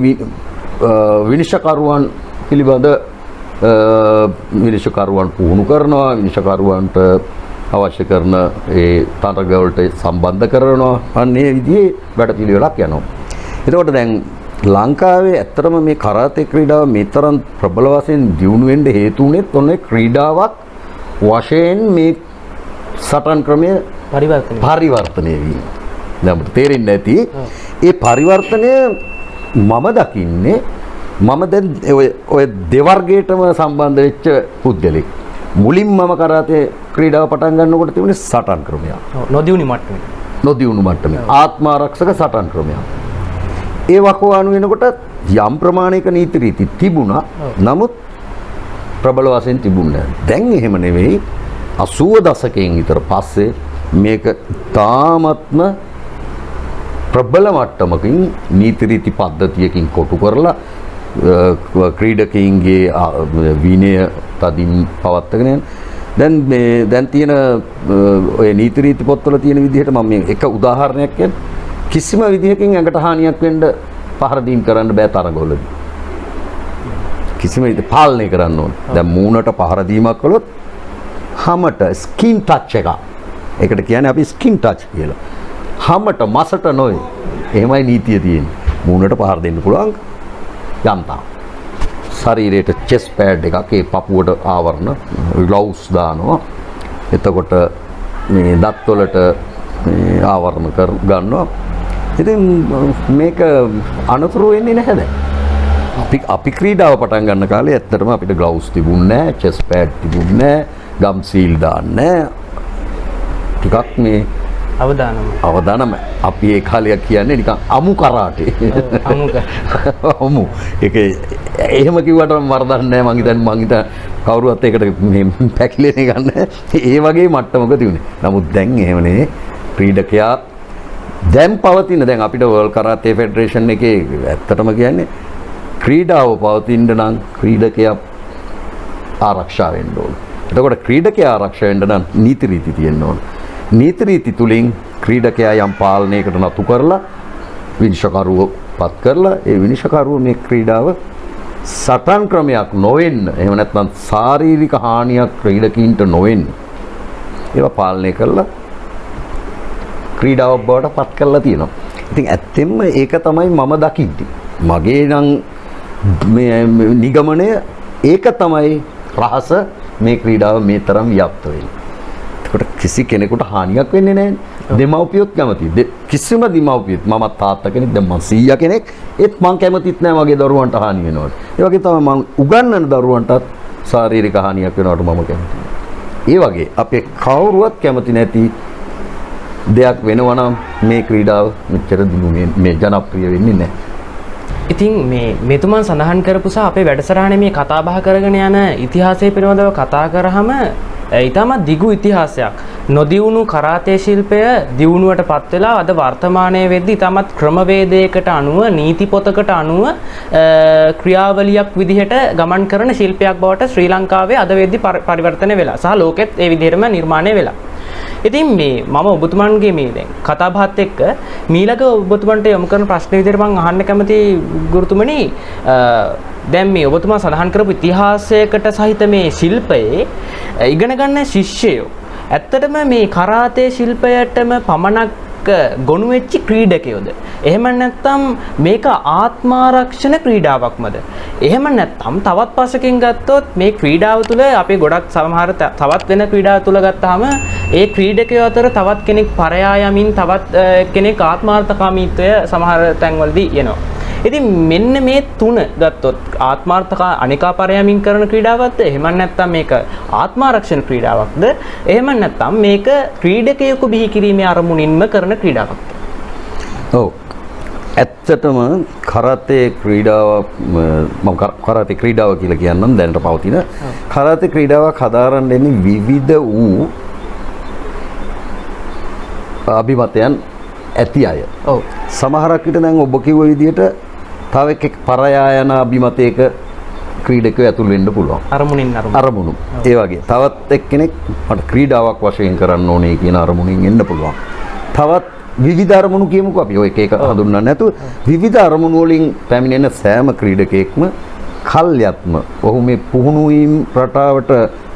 විනිශ්චයකරුවන් පිළිබඳ විනිශ්චයකරුවන් පුහුණු කරනවා. විනිශ්චයකරුවන්ට අවශ්‍ය කරන ඒ තරගවලට සම්බන්ධ කරනවා. අන්න ඒ විදිහේ වැඩපිළිවෙලක් යනවා. එතකොට දැන් ලංකාවේ ඇත්තටම මේ කරාතේ ක්‍රීඩාව මෙතරම් ප්‍රබල වශයෙන් දියුණු වෙන්න හේතු වුණෙත් ඔන්නේ ක්‍රීඩාවක් වශයෙන් මේ සටන් ක්‍රමය පරිවර්තනය වීම. දැන් අපිට තේරෙන්නේ නැති ඒ පරිවර්තනය මම දකින්නේ මම දැන් ඔය දෙවර්ගයටම සම්බන්ධ වෙච්ච පුද්ගලෙක්. මුලින් මම කරාතේ ක්‍රීඩාව පටන් ගන්නකොට තිබුණේ සටන් ක්‍රමයක්. නොදියුණු මට්ටමේ ආත්මාරක්ෂක සටන් ක්‍රමයක්. ඒ වකවානු වෙනකොට යම් ප්‍රමාණයක නීති රීති තිබුණා. නමුත් ප්‍රබල වශයෙන් තිබුණේ නැහැ. දැන් එහෙම නෙවෙයි. 80 දශකයෙන් විතර පස්සේ මේක තාමත්ම ප්‍රබල මට්ටමකින් නීති රීති පද්ධතියකින් කොටු කරලා ක්‍රීඩකයින්ගේ විනය තදින් පවත්වාගෙන යන දැන් තියෙන ඔය නීති රීති පොත්වල තියෙන විදිහට මම මේ එක උදාහරණයක් කියන්න. කිසිම විදිහකින් ඇඟට හානියක් වෙන්න පහර දීම් කරන්න බෑ තරගවලදී. කිසිම විදිහට පාලනය කරන්න ඕන. දැන් මූණට පහර දීමක් කළොත් හැමට ස්කින් ටච් එක. ඒකට කියන්නේ අපි ස්කින් ටච් කියලා. හැමට මසට නොවේ. එහෙමයි නීතිය තියෙන්නේ. මූණට පහර දෙන්න පුළුවන් යන්තම්. ශරීරයට චෙස් පෑඩ් එකක් ඒ පපුවට ආවරණ ග්ලව්ස් දානවා. එතකොට මේ දත් වලට ආවරණ කර ගන්නවා. ඉතින් මේක අනතුරු වෙන්නේ නැහැ දැන්. අපි ක්‍රීඩාව පටන් ගන්න කාලේ ඇත්තටම අපිට ග්ලව්ස් තිබුණේ නැහැ, චෙස් පෑඩ් තිබුණේ නැහැ, ගම් සීල් දාන්නේ නැහැ. ටිකක් මේ අවදානම අපි ඒ කාලේ කියන්නේ නිකන් අමු කරාටේ. අමු. ඒක එහෙම කිව්වට වරදක් නැහැ මං හිතන්නේ කවුරුවත් ඒකට මේ පැකිලෙන්නේ ගන්න. ඒ වගේ මට්ටමක තිබුණේ. නමුත් දැන් එහෙම නෙවෙයි. ක්‍රීඩකයා දැන් පවතින දැන් අපිට වර්ල්ඩ් කරාටේ ෆෙඩරේෂන් එකේ ඇත්තටම කියන්නේ ක්‍රීඩාව පවතින්න නම් ක්‍රීඩකයා ආරක්ෂා වෙන්න ඕන. එතකොට ක්‍රීඩකයා ආරක්ෂා වෙන්න නම් නීති රීති තියෙන්න ඕන. නීති රීති තුලින් ක්‍රීඩකයා යම් පාලනයකට නතු කරලා විනිශ්චයකරුව පත් කරලා ඒ විනිශ්චයකරුව මේ ක්‍රීඩාව සටන් ක්‍රමයක් නොවෙන්න එහෙම නැත්නම් ශාරීරික හානියක් ක්‍රීඩකීන්ට නොවෙන්න ඒවා පාලනය කරලා ක්‍රීඩාවක් බවට පත් කරලා තියෙනවා. ඉතින් ඇත්තෙන්ම ඒක තමයි මම දකින්නේ. මගේ නම් මේ නිගමනය ඒක තමයි රහස මේ ක්‍රීඩාව මේ තරම් ව්‍යාප්ත වෙන්නේ. ඒකට කිසි කෙනෙකුට හානියක් වෙන්නේ නැහැ. දෙමව්පියොත් කැමතියි. කිසිම දෙමව්පියෙක් මම තාත්තා කෙනෙක් දැන් මම සීයා කෙනෙක් ඒත් මං කැමතිත් නැහැ මගේ දරුවන්ට හානි වෙනවට. ඒ වගේ තමයි මං උගන්වන දරුවන්ටත් ශාරීරික හානියක් වෙනවට මම කැමතියි. ඒ වගේ අපේ කවුරුවත් කැමති නැති දෙයක් වෙනවා නම් මේ ක්‍රීඩාව මෙච්චර දිනුනේ මේ ජනප්‍රිය වෙන්නේ නැහැ. ඉතින් මේ මෙතුමන් සඳහන් කරපු සහ අපේ වැඩසටහනේ මේ කතා බහ කරගෙන යන ඉතිහාසය පිළිබඳව කතා කරාම ඊටමත් දිගු ඉතිහාසයක්. නොදියුණු කරාතේ ශිල්පය දියුණුවට පත් වෙලා අද වර්තමානයේ වෙද්දී ඊටමත් ක්‍රමවේදයකට අනුව නීති පොතකට අනුව ක්‍රියාවලියක් විදිහට ගමන් කරන ශිල්පයක් බවට ශ්‍රී ලංකාවේ අද වෙද්දී පරිවර්තනය වෙලා සහ ලෝකෙත් ඒ විදිහටම නිර්මාණය වෙලා. ඉතින් මේ මම ඔබතුමන්ගේ මේ දැන් කතා බහත් එක්ක මීළඟ ඔබතුමන්ට යොමු කරන ප්‍රශ්න විදිහට මම අහන්න කැමති ගුරුතුමනි දැන් මේ ඔබතුමා සඳහන් කරපු ඉතිහාසයකට සහිත මේ ශිල්පයේ ඉගෙන ගන්න ශිෂ්‍යයෝ ඇත්තටම මේ කරාතේ ශිල්පයටම පමණක් ගොනු වෙච්ච ක්‍රීඩකයෝද? එහෙම නැත්නම් මේක ආත්මාරක්ෂණ ක්‍රීඩාවක්මද? එහෙම නැත්නම් තවත් පස්සකින් ගත්තොත් මේ ක්‍රීඩාව තුළ අපි ගොඩක් සමහර තවත් වෙන ක්‍රීඩා තුළ ගත්තාම ඒ ක්‍රීඩකයෝ අතර තවත් කෙනෙක් පරයා යමින් තවත් කෙනෙක් ආත්මාර්ථකාමීත්වය සමහර තැන්වලදී එනවා. ඉතින් මෙන්න මේ තුන ගත්තොත් අනිකා පරයමින් කරන ක්‍රීඩාවක්ද? එහෙම නැත්නම් මේක ආත්මාරක්ෂණ ක්‍රීඩාවක්ද? එහෙම නැත්නම් මේක ක්‍රීඩකයෙකු බිහි කිරීමේ අරමුණින්ම කරන ක්‍රීඩාවක්ද? ඔව්. ඇත්තටම කරාතේ ක්‍රීඩාව මම කරාතේ ක්‍රීඩාව කියලා කියන්නම් දැනට පවතින කරාතේ ක්‍රීඩාවක් හදාරන්න එන්නේ විවිධ වූ අභිමතයන් ඇති අය. ඔව්. සමහරක් විට දැන් ඔබ කිව්ව විදිහට තව එකෙක් පරයා යන අභිමතයක ක්‍රීඩකයෝ ඇතුල් වෙන්න පුළුවන්. අරමුණු. ඒ වගේ. තවත් එක්කෙනෙක් මට ක්‍රීඩාවක් වශයෙන් කරන්න ඕනේ කියන අරමුණින් එන්න පුළුවන්. තවත් විවිධ අරමුණු කියමුකෝ අපි ඔය එක එක හඳුන්වන්න නැතුව විවිධ අරමුණු වලින් පැමිණෙන සෑම ක්‍රීඩකයෙක්ම කල්යත්ම ඔහු මේ පුහුණු වීම රටාවට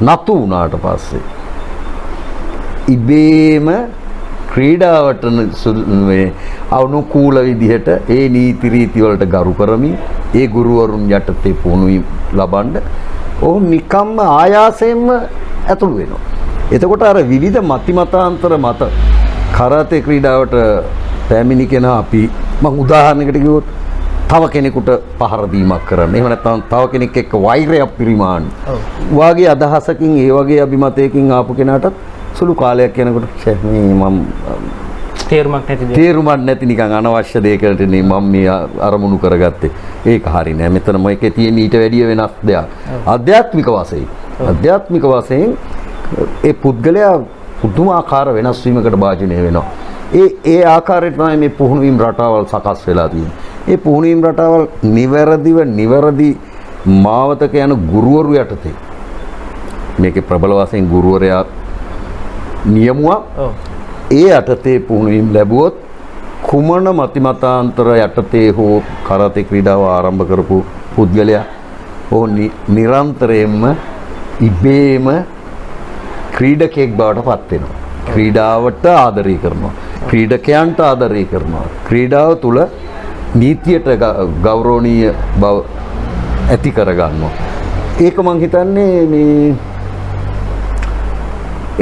නතු වුණාට පස්සේ ඉබේම ක්‍රීඩාවට මේ අනුකූල විදිහට ඒ නීති රීති වලට ගරු කරමින් ඒ ගුරුවරුන් යටතේ පුහුණුවීම් ලබන්න ඔහු නිකම්ම ආයාසයෙන්ම ඇතුළු වෙනවා. එතකොට අර විවිධ මතිමතාන්තර මත කරාතේ ක්‍රීඩාවට පැමිණි කෙනා අපි මම උදාහරණයකට කිව්වොත් තව කෙනෙකුට පහර දීමක් කරන්න. එහෙම නැත්නම් තව කෙනෙක් එක්ක වෛරයක් පිරිමාන්න. වාගේ අදහසකින් ඒ වගේ අභිමතයකින් ආපු කෙනාටත් සුළු කාලයක් යනකොට මේ මම තේරුමක් නැති නිකන් අනවශ්‍ය දෙයකට නේ මම මේ අරමුණු කරගත්තේ. ඒක හරි නෑ. මෙතන මේකේ තියෙන ඊට වැඩිය වෙනස් දෙයක්. ආධ්‍යාත්මික වශයෙන් ඒ පුද්ගලයා පුදුමාකාර වෙනස් වීමකට භාජනය වෙනවා. ඒ ආකාරයට තමයි මේ පුහුණුවීම් රටාවල් සකස් වෙලා තියෙන්නේ. ඒ පුහුණුවීම් රටාවල් නිවැරදි මාවතක යන ගුරුවරු යටතේ මේකේ ප්‍රබල වශයෙන් ගුරුවරයා නියමුවක් ඒ යටතේ පුහුණුවීම් ලැබුවොත් කුමන මතිමතාන්තර යටතේ හෝ කරාතේ ක්‍රීඩාව ආරම්භ කරපු පුද්ගලයා ඕ නිරන්තරයෙන්ම ඉබේම ක්‍රීඩකයෙක් බවට පත් වෙනවා. ක්‍රීඩාවට ආදරය කරනවා. ක්‍රීඩකයන්ට ආදරය කරනවා. ක්‍රීඩාව තුළ නීතියට ගෞරවනීය බව ඇති කරගන්නවා. ඒක මං හිතන්නේ මේ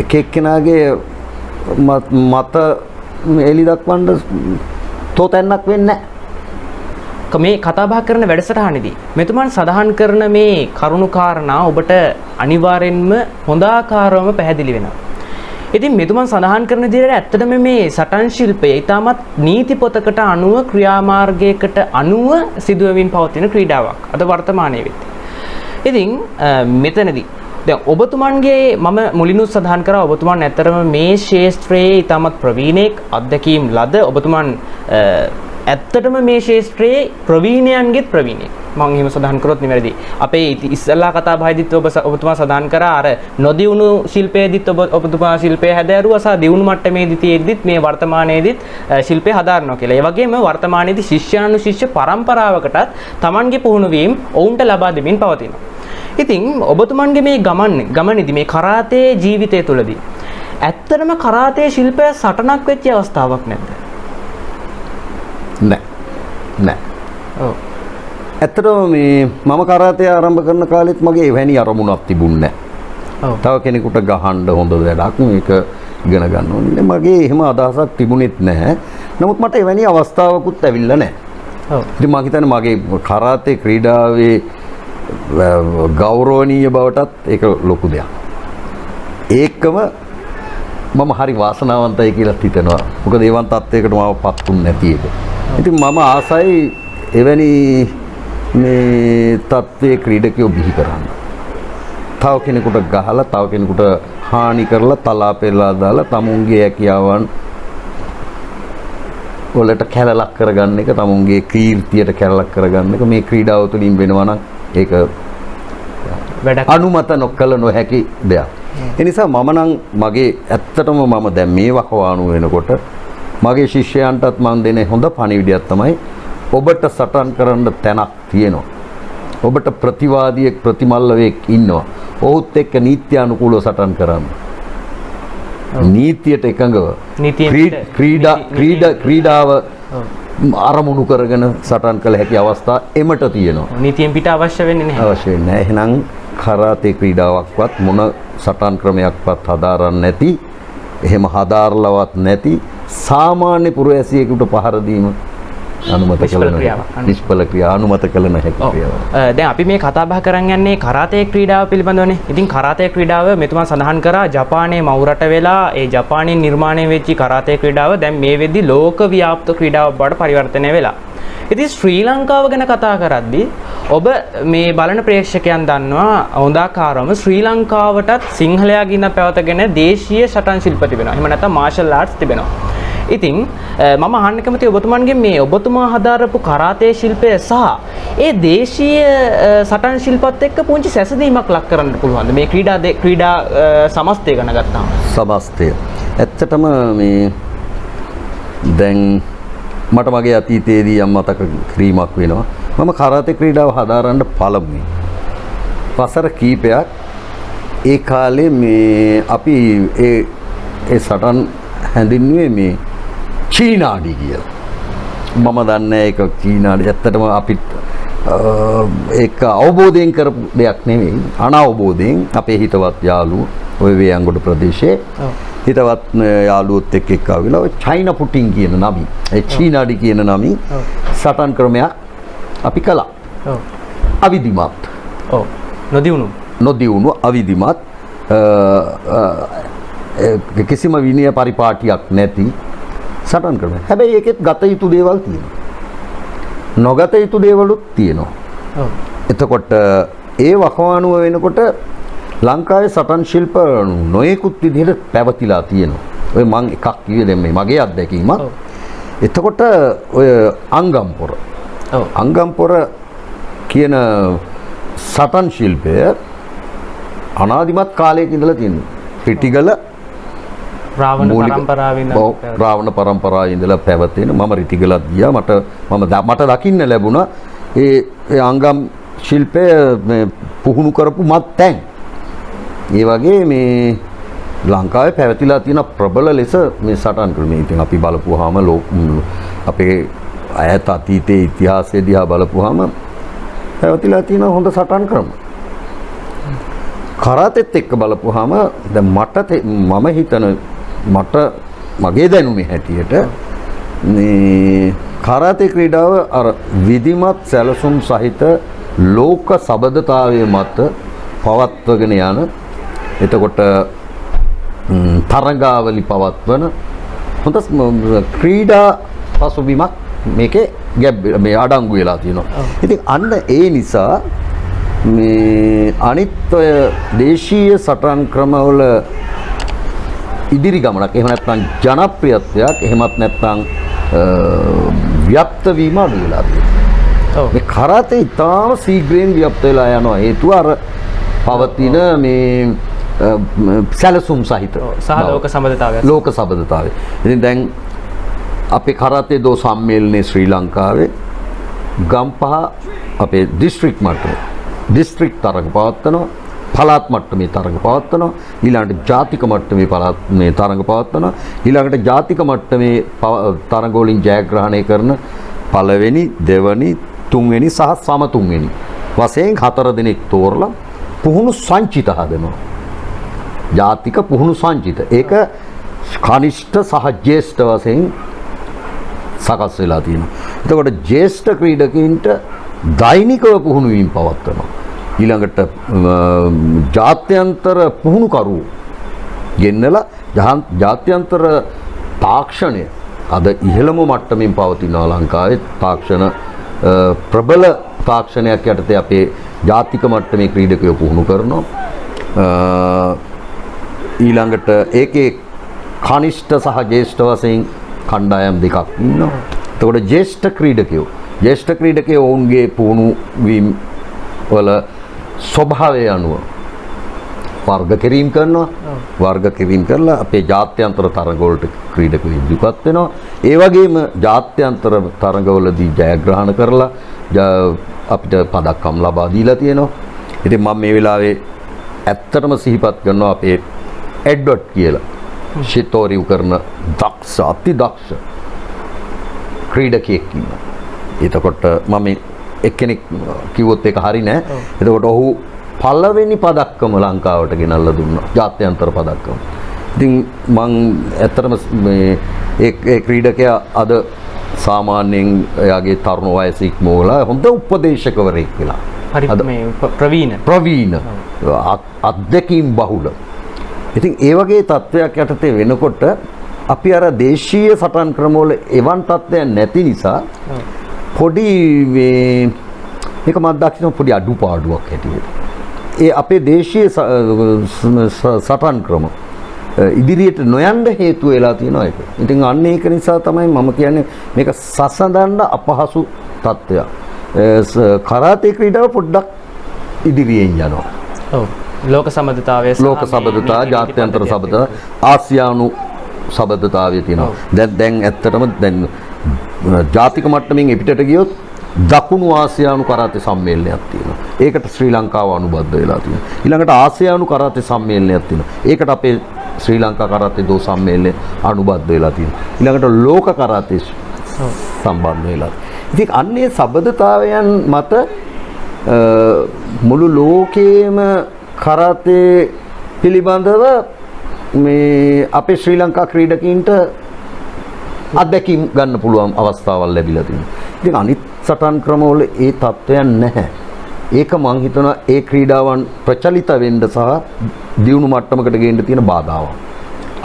එක එක්කෙනාගේ මත එලි දක්වන්න තෝතැන්නක් වෙන්නේ නැහැ. මේ කතා බහ කරන වැඩසටහනේදී මෙතුමන් සඳහන් කරන මේ කරුණු කාරණා ඔබට අනිවාර්යෙන්ම හොඳ ආකාරවම පැහැදිලි වෙනවා. ඉතින් මෙතුමන් සඳහන් කරන විදිහට ඇත්තටම මේ සටන් ශිල්පය ඊටමත් නීති පොතකට අනුව ක්‍රියාමාර්ගයකට අනුව සිදුවෙමින් පවතින ක්‍රීඩාවක් අද වර්තමානයේ වෙත්. ඉතින් මෙතනදී දැන් ඔබතුමන්ගේ මම මුලිනුත් සඳහන් කරා ඔබතුමන් ඇත්තටම මේ ශාස්ත්‍රයේ ඊටමත් ප්‍රවීණෙක් අධ්‍යක්ීම් ලද ඔබතුමන් ඇත්තටම මේ ශාස්ත්‍රයේ ප්‍රවීණයන්ගෙත් ප්‍රවීණෙක් මම එහෙම සඳහන් කරොත් නිවැරදි. අපේ ඉස්සල්ලා කතා බහයිදිත් ඔබතුමා සඳහන් කරා අර නොදියුණු ශිල්පයේදිත් ඔබතුමා ශිල්පය හැදෑරුවා සහ දියුණු මට්ටමේදී තියෙද්දිත් මේ වර්තමානයේදිත් ශිල්පය හදාරනවා කියලා. ඒ වගේම වර්තමානයේදී ශිෂ්‍යානුශිෂ්‍ය පරම්පරාවකටත් Tamanගේ පුහුණු වීම ඔවුන්ට ලබා දෙමින් පවතිනවා. ඉතින් ඔබතුමන්ගේ මේ ගමනේදී මේ කරාතේ ජීවිතය තුළදී ඇත්තටම කරාතේ ශිල්පය සටනක් වෙච්ච අවස්ථාවක් නැද්ද? නෑ. ඔව්. ඇත්තටම මේ මම කරාතේ ආරම්භ කරන කාලෙත් මගේ එවැනි අරමුණක් තිබුණේ නෑ. ඔව්. තව කෙනෙකුට ගහන්න හොඳ වැඩක් මේක ඉගෙන ගන්න ඕනේ. මගේ එහෙම අදහසක් තිබුණෙත් නැහැ. නමුත් මට එවැනි අවස්ථාවකුත් ඇවිල්ලා නැහැ. ඔව්. ඉතින් මම හිතන්නේ මගේ කරාතේ ක්‍රීඩාවේ ගෞරවනීය බවටත් ඒක ලොකු දෙයක්. ඒකම මම හරි වාසනාවන්තයි කියලා හිතනවා. මොකද ඒවන් තත්යකට මම පත්ුන්නේ නැති එක. ඉතින් මම ආසයි එවැනි මේ තත්ත්වයේ ක්‍රීඩකයෝ බිහි කරන්න. තව කෙනෙකුට ගහලා තව කෙනෙකුට හානි කරලා තලා පෙරලා දාලා තමුන්ගේ හැකියාවන් වලට කැලලක් කරගන්න එක තමුන්ගේ කීර්තියට කැලලක් කරගන්න එක මේ ක්‍රීඩාව තුළින් වෙනවා නම් ඒක අනුමත නොකළ නොහැකි දෙයක්. ඒ නිසා මම නම් මගේ ඇත්තටම මම දැන් මේ වකවානු වෙනකොට මගේ ශිෂ්‍යයන්ටත් මම දෙන හොඳ පණිවිඩයක් තමයි ඔබට සටන් කරන්න තැනක් තියෙනවා. ඔබට ප්‍රතිවාදියෙක් ප්‍රතිමල්ලවෙක් ඉන්නවා. ඔහුත් එක්ක නීත්‍යානුකූලව සටන් කරන්න. නීතියට එකඟව ක්‍රීඩාව අරමුණු කරගෙන සටන් කළ හැකි අවස්ථා එමට තියෙනවා. නීතියෙන් පිට අවශ්‍ය වෙන්නේ නැහැ. අවශ්‍ය වෙන්නේ නැහැ. එහෙනම් කරාතේ ක්‍රීඩාවක්වත් මොන සටන් ක්‍රමයක්වත් හදාරන්නේ නැති, එහෙම හදාarලවත් නැති සාමාන්‍ය පුරවැසියෙකුට පහර දීම අනුමත කළ නිෂ්ඵල ක්‍රියා අනුමත කළ නොහැකි ක්‍රියාවක්. දැන් අපි මේ කතා බහ කරන් යන්නේ කරාතේ ක්‍රීඩාව පිළිබඳවනේ. ඉතින් කරාතේ ක්‍රීඩාව මෙතුමා සඳහන් කරා ජපානයේ මවුරට වෙලා ඒ ජපානයෙන් නිර්මාණය වෙච්ච කරාතේ ක්‍රීඩාව දැන් මේ වෙද්දි ලෝක ව්‍යාප්ත ක්‍රීඩාවක් බවට පරිවර්තනය වෙලා. ඉතින් ශ්‍රී ලංකාව ගැන කතා කරද්දී ඔබ මේ බලන ප්‍රේක්ෂකයන් දන්නවා හොඳාකාරවම ශ්‍රී ලංකාවටත් සිංහලයාගින් පැවතගෙන දේශීය සටන් ශිල්ප තිබෙනවා. එහෙම නැත්නම් මාෂල් ආර්ට්ස් තිබෙනවා. ඉතින් මම අහන්න කැමතියි ඔබතුමන්ගෙන් මේ ඔබතුමා හදාරපු කරාතේ ශිල්පය සහ ඒ දේශීය සටන් ශිල්පත් එක්ක පුංචි සැසඳීමක් ලක් කරන්න පුළුවන්ද මේ ක්‍රීඩා සමස්තය ගැන ගත්තාම? සමස්තය. ඇත්තටම මේ දැන් මට මගේ අතීතයේදී යම් මතක කිරීමක් වෙනවා. මම කරාතේ ක්‍රීඩාව හදාරන්න පළමුවෙන් වසර කීපයක් ඒ කාලේ මේ අපි ඒ සටන් හැඳින්වුවේ මේ චීනාඩි කියලා. මම දන්නේ ඒක චීනාඩි ඇත්තටම අපිට ඒක අවබෝධයෙන් කරපු දෙයක් නෙවෙයි. අනවබෝධයෙන් අපේ හිතවත් යාළුවෝ ඔය වේයන්ගොඩ ප්‍රදේශයේ හිතවත් යාළුවොත් එක්ක ආවිලා ඔය චයිනා පුටින් කියන නමි ඒ චීනාඩි කියන නමි සටන් ක්‍රමයක් අපි කළා. ඔව්. අවිධිමත්. ඔව්. නොදියුණු අවිධිමත් කිසිම විනය පරිපාටියක් නැති සටන් ක්‍රමයක්. හැබැයි ඒකෙත් ගත යුතු දේවල් තියෙනවා. නොගත යුතු දේවලුත් තියෙනවා. ඔව්. එතකොට ඒ වකවානුව වෙනකොට ලංකාවේ සටන් ශිල්ප නොයෙකුත් විදිහට පැවතිලා තියෙනවා. ඔය මම එකක් කිව්වේ දැන් මේ මගේ අත්දැකීමක්. ඔව්. එතකොට ඔය අංගම්පොර. ඔව්. අංගම්පොර කියන සටන් ශිල්පය අනාදිමත් කාලයක ඉඳලා තියෙනවා. රිටිගල රාවණ පරම්පරාවේ ඉඳලා පැවතෙන මම රිටිගලත් ගියා මට දකින්න ලැබුණා ඒ අංගම් ශිල්පය පුහුණු කරපු මත්තැන් ඒ වගේ මේ ලංකාවේ පැවතිලා තියෙන ප්‍රබල ලෙස මේ සටන් ක්‍රමය. ඉතින් අපි බලපුවාම අපේ අයත් අතීතයේ ඉතිහාසය දිහා බලපුවාම පැවතිලා තියෙන හොඳ සටන් ක්‍රම. කරාතෙත් එක්ක බලපුවාම දැන් මම හිතන මට මගේ දැනුමේ හැටියට මේ කරාතේ ක්‍රීඩාව අර විධිමත් සැලසුම් සහිත ලෝක සබඳතාවයේ මත පවත්වගෙන යන එතකොට තරඟාවලි පවත්වන හොඳ ක්‍රීඩා පසුබිමක් මේකේ මේ අඩංගු වෙලා තියෙනවා. ඉතින් අන්න ඒ නිසා මේ අනිත් ඔය දේශීය සටන් ක්‍රමවල ඉදිරි ගමනක් එහෙම නැත්නම් ජනප්‍රියත්වයක් එහෙමත් නැත්නම් ව්‍යාප්ත වීම අඩු වෙලා තියෙනවා. මේ කරාතේ ඉතාම ශීඝ්‍රයෙන් ව්‍යාප්ත වෙලා යනවා. හේතුව අර පවතින මේ සැලසුම් සහිත සහ ලෝක සම්බන්ධතාවය. ලෝක සම්බන්ධතාවය. ඉතින් දැන් අපේ කරාතේ දෝ සම්මේලනයේ ශ්‍රී ලංකාවේ ගම්පහ අපේ දිස්ත්‍රික් මට්ටමේ දිස්ත්‍රික් තරඟ පවත්වනවා, පළාත් මට්ටමේ තරඟ පවත්වනවා, ඊළඟට ජාතික මට්ටමේ පළාත් මේ තරඟ පවත්වනවා, ඊළඟට ජාතික මට්ටමේ තරඟ වලින් ජයග්‍රහණය කරන පළවෙනි, දෙවෙනි, තුන්වෙනි සහ සම තුන්වෙනි වශයෙන් 4 දෙනෙක් තෝරලා පුහුණු සංචිත හදනවා. ජාතික පුහුණු සංචිත. ඒක කනිෂ්ඨ සහ ජ්‍යෙෂ්ඨ වශයෙන් සකස් වෙලා තියෙනවා. එතකොට ජ්‍යෙෂ්ඨ ක්‍රීඩකයින්ට දෛනිකව පුහුණු වීම පවත්වනවා. ඊළඟට ජාත්‍යන්තර පුහුණුකරු ගෙන්නලා ජාත්‍යන්තර තාක්ෂණය අද ඉහළම මට්ටමින් පවතිනවා ලංකාවේ තාක්ෂණ ප්‍රබල තාක්ෂණයක් යටතේ අපේ ජාතික මට්ටමේ ක්‍රීඩකයෝ පුහුණු කරනවා. ඊළඟට ඒකේ කනිෂ්ඨ සහ ජ්‍යෙෂ්ඨ වශයෙන් කණ්ඩායම් දෙකක් ඉන්නවා. එතකොට ජ්‍යෙෂ්ඨ ක්‍රීඩකයෝ ඔවුන්ගේ පුහුණු වීම වල ස්වභාවය අනුව වර්ග කිරීම කරනවා. වර්ග කිරීම කරලා අපේ ජාත්‍යන්තර තරඟ වලට ක්‍රීඩකයෝ ඉදිරිපත් වෙනවා. ඒ වගේම ජාත්‍යන්තර තරඟවලදී ජයග්‍රහණ කරලා අපිට පදක්කම් ලබා දීලා තියෙනවා. ඉතින් මම මේ වෙලාවේ ඇත්තටම සිහිපත් කරනවා අපේ එඩ්වඩ් කියලා ශිතෝරිව් කරන දක්ෂ අති දක්ෂ ක්‍රීඩකයෙක් ඉන්නවා. එතකොට මම එක්කෙනෙක් කිව්වොත් ඒක හරි නෑ. එතකොට ඔහු පළවෙනි පදක්කම ලංකාවට ගෙනල්ලා දුන්නා. ජාත්‍යන්තර පදක්කම. ඉතින් මං ඇත්තටම මේ ඒ ක්‍රීඩකයා අද සාමාන්‍යයෙන් එයාගේ තරුණ වයස ඉක්මවලා හොඳ උපදේශකවරයෙක් වෙලා. හරි මේ ප්‍රවීණ අත්දැකීම් බහුල. ඉතින් ඒ වගේ තත්ත්වයක් යටතේ වෙනකොට අපි අර දේශීය සටන් ක්‍රමවල එවන් තත්ත්වයක් නැති නිසා පොඩි මේක මම දකින්න පොඩි අඩුපාඩුවක් හැටියට. ඒ අපේ දේශීය සටන් ක්‍රම ඉදිරියට නොයන්න හේතු වෙලා තියෙනවා ඒක. ඉතින් අන්න ඒක නිසා තමයි මම කියන්නේ මේක සසඳන්න අපහසු තත්ත්වයක්. කරාතේ ක්‍රීඩාව පොඩ්ඩක් ඉදිරියෙන් යනවා. ඔව්. ලෝක සම්බන්ධතාවය ජාත්‍යන්තර සබඳතාවය ආසියානු සබඳතාවය තියෙනවා. දැන් ඇත්තටම දැන් ජාතික මට්ටමින් එපිටට ගියොත් දකුණු ආසියානු කරාතේ සම්මේලනයක් තියෙනවා. ඒකට ශ්‍රී ලංකාව අනුබද්ධ වෙලා තියෙනවා. ඊළඟට ආසියානු කරාතේ සම්මේලනයක් තියෙනවා. ඒකට අපේ ශ්‍රී ලංකා කරාතේ දෝ සම්මේලනය අනුබද්ධ වෙලා තියෙනවා. ඊළඟට ලෝක කරාතේ සම්බන්ධ වෙලා. ඉතින් අන්නේ සබඳතාවයන් මත මුළු ලෝකයේම කරාතේ පිළිබඳව මේ අපේ ශ්‍රී ලංකා ක්‍රීඩකයින්ට අත්දැකීම් ගන්න පුළුවන් අවස්ථාවල් ලැබිලා තියෙනවා. ඉතින් අනිත් සටන් ක්‍රමවල ඒ තත්ත්වයන් නැහැ. ඒක මං හිතනවා ඒ ක්‍රීඩාවන් ප්‍රචලිත වෙන්න සහ දියුණු මට්ටමකට ගේන්න තියෙන බාධාවක්.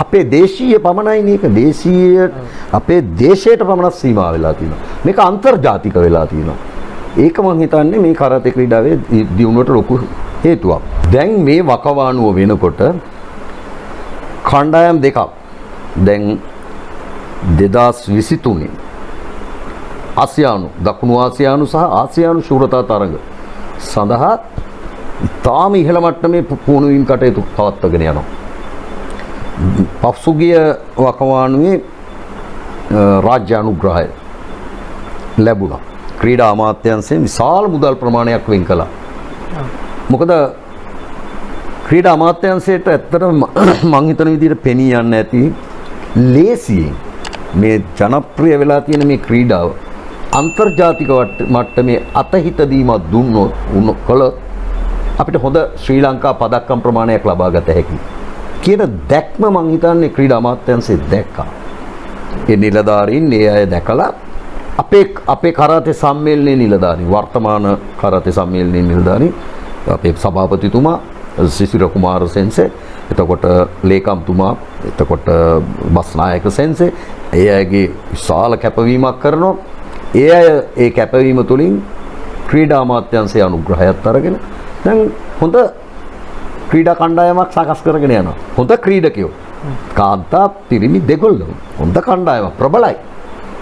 අපේ දේශීය පමණයි මේක දේශීය අපේ දේශයට පමණක් සීමා වෙලා තියෙනවා. මේක අන්තර්ජාතික වෙලා තියෙනවා. ඒක මං හිතන්නේ මේ කරාතේ ක්‍රීඩාවේ දියුණුවට ලොකු හේතුවක්. දැන් මේ වකවානුව වෙනකොට කණ්ඩායම් දෙකක් දැන් 2023 ආසියානු දකුණු ආසියානු සහ ආසියානු ශූරතා තරඟ සඳහා ඉතාම ඉහළ මට්ටමේ පුහුණු වීම කටයුතු පවත්වාගෙන යනවා. පසුගිය වකවානුවේ රාජ්‍ය අනුග්‍රහය ලැබුණා. ක්‍රීඩා අමාත්‍යාංශයෙන් විශාල මුදල් ප්‍රමාණයක් වෙන් කළා. මොකද ක්‍රීඩා අමාත්‍යාංශයට ඇත්තටම මං හිතන විදිහට පෙනී යන්නේ නැති ලේසියෙන් මේ ජනප්‍රිය වෙලා තියෙන මේ ක්‍රීඩාව අන්තර්ජාතික මට්ටමේ අතහිත දීමක් දුන්නොත් කළොත් අපිට හොඳ ශ්‍රී ලංකා පදක්කම් ප්‍රමාණයක් ලබා ගත හැකියි කියන දැක්ම මං හිතන්නේ ක්‍රීඩා අමාත්‍යාංශය දැක්කා. ඒ නිලධාරීන් ඒ අය දැකලා අපේ කරාතේ සම්මේලනයේ නිලධාරී වර්තමාන කරාතේ සම්මේලනයේ නිලධාරී අපේ සභාපතිතුමා සිසිර කුමාර සෙන්සේ එතකොට ලේකම්තුමා එතකොට බස්නායක සෙන්සේ ඒ අයගේ විශාල කැපවීමක් කරනවා ඒ අය ඒ කැපවීම තුළින් ක්‍රීඩා අමාත්‍යාංශයේ අනුග්‍රහයත් අරගෙන දැන් හොඳ ක්‍රීඩා කණ්ඩායමක් සකස් කරගෙන යනවා හොඳ ක්‍රීඩකයෝ කාන්තා පිරිමි දෙගොල්ලම හොඳ කණ්ඩායමක් ප්‍රබලයි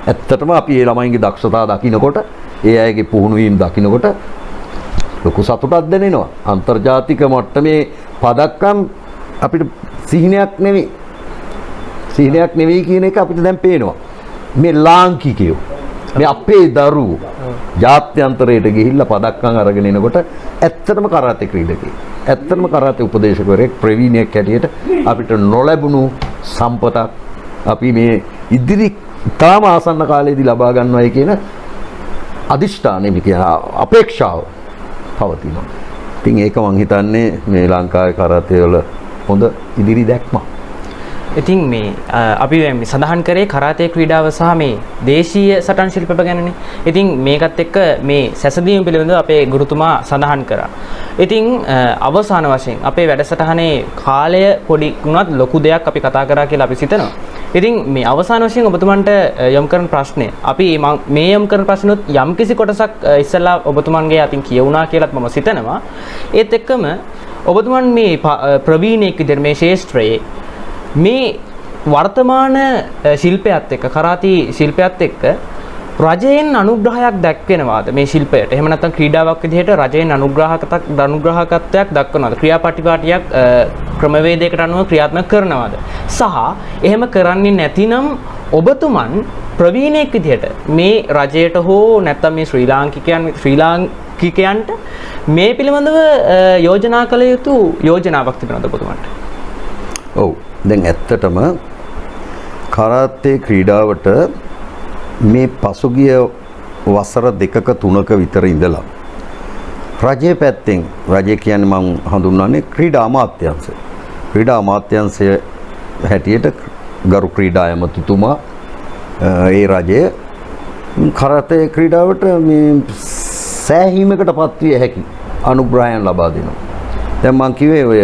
ඇත්තටම අපි ඒ ළමයින්ගේ දක්ෂතා දකිනකොට ඒ අයගේ පුහුණු වීම දකිනකොට ලොකු සතුටක් දැනෙනවා අන්තර්ජාතික මට්ටමේ පදක්කම් අපිට සිහිනයක් නෙවෙයි කියන එක අපිට දැන් පේනවා මේ ලාංකිකයෝ මේ අපේ දරුවෝ ජාත්‍යන්තරයට ගිහිල්ලා පදක්කම් අරගෙන එනකොට ඇත්තටම කරාතේ ක්‍රීඩකයෙක් ඇත්තටම කරාතේ උපදේශකවරයෙක් ප්‍රවීණයෙක් හැටියට අපිට නොලැබුණු සම්පතක් අපි මේ ඉදිරි තාම ආසන්න කාලයේදී ලබා ගන්නවයි කියන අදිෂ්ඨානෙ කියන අපේක්ෂාව පවතිනවා. ඉතින් ඒක මං හිතන්නේ මේ ලංකාවේ කරාතේ වල හොඳ ඉදිරි දැක්මක්. ඉතින් මේ අපි සඳහන් කරේ කරාතේ ක්‍රීඩාව සහ මේ දේශීය සටන් ශිල්ප ගැනනේ. ඉතින් මේකත් එක්ක මේ සැසඳීම පිළිබඳව අපේ ගුරුතුමා සඳහන් කරා. ඉතින් අවසාන වශයෙන් අපේ වැඩසටහනේ කාලය පොඩි වුණත් ලොකු දෙයක් අපි කතා කරා කියලා අපි සිතනවා. ඉතින් මේ අවසාන වශයෙන් ඔබතුමන්ට යොමු කරන ප්‍රශ්නය අපි මේ යොමු කරන ප්‍රශ්නොත් යම්කිසි කොටසක් ඉස්සෙල්ලා ඔබතුමන්ගේ අතින් කියවුණා කියලාත් මම සිතනවා. ඒත් එක්කම ඔබතුමන් මේ ප්‍රවීණයෙක් විදිහට මේ ශාස්ත්‍රයේ මේ වර්තමාන ශිල්පයත් එක්ක කරාතී ශිල්පයත් එක්ක රජයෙන් අනුග්‍රහයක් දක්වනවාද මේ ශිල්පයට? එහෙම නැත්නම් ක්‍රීඩාවක් විදිහට රජයෙන් අනුග්‍රහකත්වයක් දක්වනවාද? ක්‍රියාපටිපාටියක් ක්‍රමවේදයකට අනුව ක්‍රියාත්මක කරනවාද? සහ එහෙම කරන්නේ නැතිනම් ඔබතුමන් ප්‍රවීණයෙක් විදිහට මේ රජයට හෝ නැත්නම් මේ ශ්‍රී ලාංකිකයන්ට මේ පිළිබඳව යෝජනා කළ යුතු යෝජනාවක් තිබෙනවද ඔබතුමන්ට? ඔව් දැන් ඇත්තටම කරාතේ ක්‍රීඩාවට මේ පසුගිය වසර 2ක 3ක විතර ඉඳලා රජයේ පැත්තෙන් රජය කියන්නේ මම හඳුන්වන්නේ ක්‍රීඩා අමාත්‍යාංශය. ක්‍රීඩා අමාත්‍යාංශය හැටියට ගරු ක්‍රීඩා ඇමතිතුමා ඒ රජයේ කරාතේ ක්‍රීඩාවට මේ සෑහීමකට පත්විය හැකි අනුග්‍රහයන් ලබා දෙනවා. දැන් මම කිව්වේ ඔය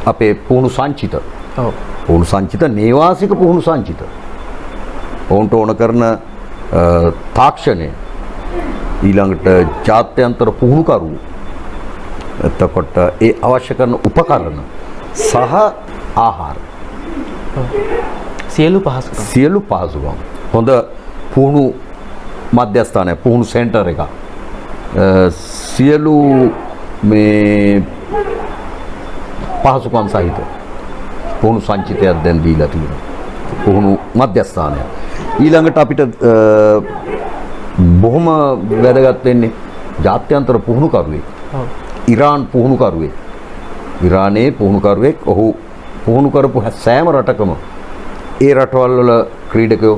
අපේ පුහුණු සංචිත පුහුණු සංචිත නේවාසික පුහුණු සංචිත ඔවුන්ට ඕන කරන තාක්ෂණය ඊළඟට ජාත්‍යන්තර පුහුණුකරු එතකොට ඒ අවශ්‍ය කරන උපකරණ සහ ආහාර සියලු පහසුකම් හොඳ පුහුණු මධ්‍යස්ථානය පුහුණු සෙන්ටර් එක සියලු මේ පහසුකම් සහිත පුහුණු සංචිතයක් දැන් දීලා තියෙනවා. පුහුණු මධ්‍යස්ථානය. ඊළඟට අපිට බොහොම වැදගත් වෙන්නේ ජාත්‍යන්තර පුහුණුකරුවෙක්. ඉරාන් පුහුණුකරුවෙක්. ඉරානයේ පුහුණුකරුවෙක් ඔහු පුහුණු කරපු සෑම රටකම ඒ රටවල් වල ක්‍රීඩකයෝ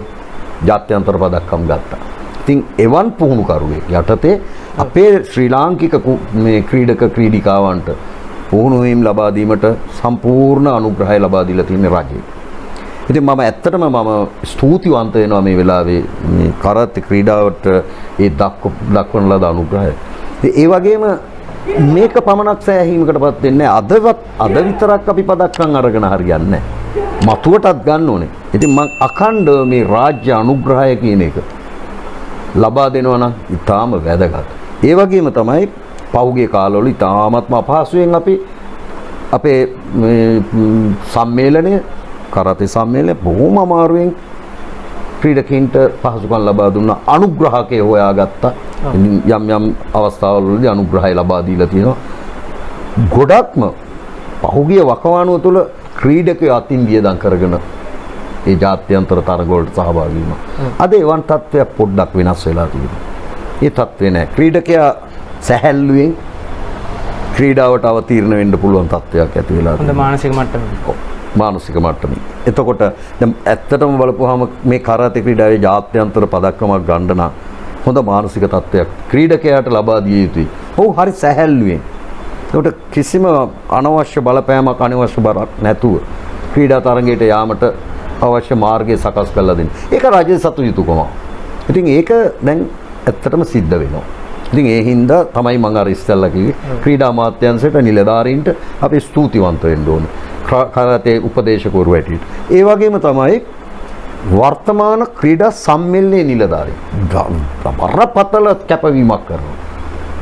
ජාත්‍යන්තර පදක්කම් ගත්තා. ඉතින් එවන් පුහුණුකරුවෙක් යටතේ අපේ ශ්‍රී ලාංකික මේ ක්‍රීඩක ක්‍රීඩිකාවන්ට පුහුණු වීම ලබා දීමට සම්පූර්ණ අනුග්‍රහය ලබා දීලා තියෙන රජය. ඉතින් මම ඇත්තටම ස්තුතිවන්ත වෙනවා මේ වෙලාවේ මේ කරාතේ ක්‍රීඩාවට ඒ දක්වන ලද අනුග්‍රහය. ඒ වගේම මේක පමණක් සෑහීමකටපත් වෙන්නේ අද විතරක් අපි පදක්කම් අරගෙන හරියන්නේ නැහැ. මතුවටත් ගන්න ඕනේ. ඉතින් මම අඛණ්ඩව මේ රාජ්‍ය අනුග්‍රහය කියන එක ලබා දෙනවා නම් ඉතාම වැදගත්. ඒ වගේම තමයි පහුගිය කාලවල ඉතාමත්ම අපහසුයෙන් අපි අපේ සම්මේලනය කරාතේ සම්මේලනය බොහොම අමාරුවෙන් ක්‍රීඩකයන්ට පහසුකම් ලබා දුන්නා. අනුග්‍රහකේ හොයාගත්තා. යම් අවස්ථාවලදී අනුග්‍රහය ලබා දීලා තියෙනවා. ගොඩක්ම පහුගිය වකවානුව තුළ ක්‍රීඩකයෝ අතින් වියදම් කරගෙන ඒ ජාත්‍යන්තර තරගවලට සහභාගී වෙනවා. අද එවන් තත්ත්වයක් පොඩ්ඩක් වෙනස් වෙලා තියෙනවා. ඒ තත්ත්වේ නෑ. ක්‍රීඩකයා සැහැල්ලුවෙන් ක්‍රීඩාවට අවතීර්ණ වෙන්න පුළුවන් තත්ත්වයක් ඇති වෙලා තියෙනවා. හොඳ මානසික මට්ටමේ. මානසික මට්ටමේ. එතකොට දැන් ඇත්තටම බලපුවාම මේ කරාතේ ක්‍රීඩාවේ ජාත්‍යන්තර පදක්කමක් ගන්න නම් හොඳ මානසික තත්ත්වයක් ක්‍රීඩකයාට ලබා දිය යුතුයි. ඔව් හරි සැහැල්ලුවෙන්. ඒකට කිසිම අනවශ්‍ය බලපෑමක් අනවශ්‍ය බරක් නැතුව ක්‍රීඩා තරඟයට යාමට අවශ්‍ය මාර්ගය සකස් කරලා දෙන්න. ඒක රජයේ සතු යුතුකමක්. ඉතින් ඒක දැන් ඇත්තටම සිද්ධ වෙනවා. ඉතින් ඒ හින්දා තමයි මම අර ඉස්සෙල්ලා කිව්වේ ක්‍රීඩා අමාත්‍යාංශයට නිලධාරීන්ට අපි ස්තුතිවන්ත වෙන්න ඕනේ. කරාතේ උපදේශකවරු හැටියට. ඒ වගේම තමයි වර්තමාන ක්‍රීඩා සම්මේලනයේ නිලධාරීන් බරපතල කැපවීමක් කරනවා.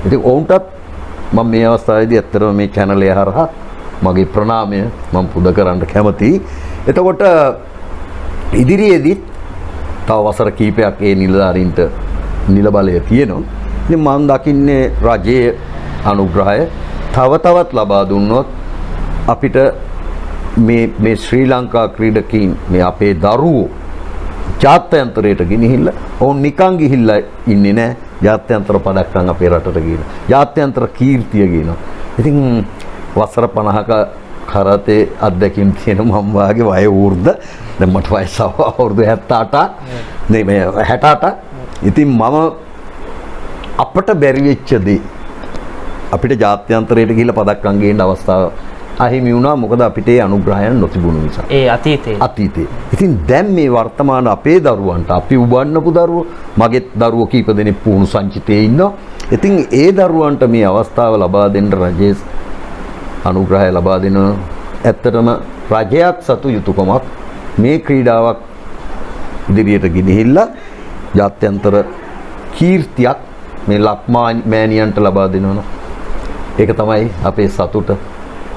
ඉතින් ඔවුන්ටත් මම මේ අවස්ථාවේදී ඇත්තටම මේ channel එක හරහා මගේ ප්‍රණාමය මම පුද කරන්න කැමතියි. එතකොට ඉදිරියේදී තව වසර කිහිපයක් ඒ නිලධාරීන්ට නිල බලය තියෙනවා. ඉතින් මම දකින්නේ රජයේ අනුග්‍රහය තව තවත් ලබා දුන්නොත් අපිට මේ ශ්‍රී ලංකා ක්‍රීඩකීන් මේ අපේ දරුවෝ ජාත්‍යන්තරයට ගෙනහිල්ලා ඔවුන් නිකන් ගිහිල්ලා ඉන්නේ නැහැ. ජාත්‍යන්තර පදක්කම් අපේ රටට ගිහින් ජාත්‍යන්තර කීර්තිය ගිනවා. ඉතින් වසර 50ක කරාතේ අත්දැකීම් තියෙන මම වාගේ වය වෘද්ධ දැන් මට වයස අවුරුදු 78ක් නේ මේ 68ක්. ඉතින් මම අපට බැරි වෙච්ච දේ අපිට ජාත්‍යන්තරයට ගිහිල්ලා පදක්කම් ගේන්න අවස්ථාව අහිමි වුණා. මොකද අපිට ඒ අනුග්‍රහයන් නොතිබුණු නිසා. ඒ අතීතේ. ඉතින් දැන් මේ වර්තමාන අපේ දරුවන්ට අපි උබන්නපු දරුවෝ මගේ දරුවෝ කීප දෙනෙක් පුහුණු සංචිතයේ ඉන්නවා. ඉතින් ඒ දරුවන්ට මේ අවස්ථාව ලබා දෙන්න රජයේ අනුග්‍රහය ලබා දෙන ඇත්තටම රජයක් සතු යුතුයකමක් මේ ක්‍රීඩාවක් ඉදිරියට ගෙනහිල්ලා ජාත්‍යන්තර කීර්තියක් මේ ලක්මානීයන්ට ලබා දෙනවා. ඒක තමයි අපේ සතුට.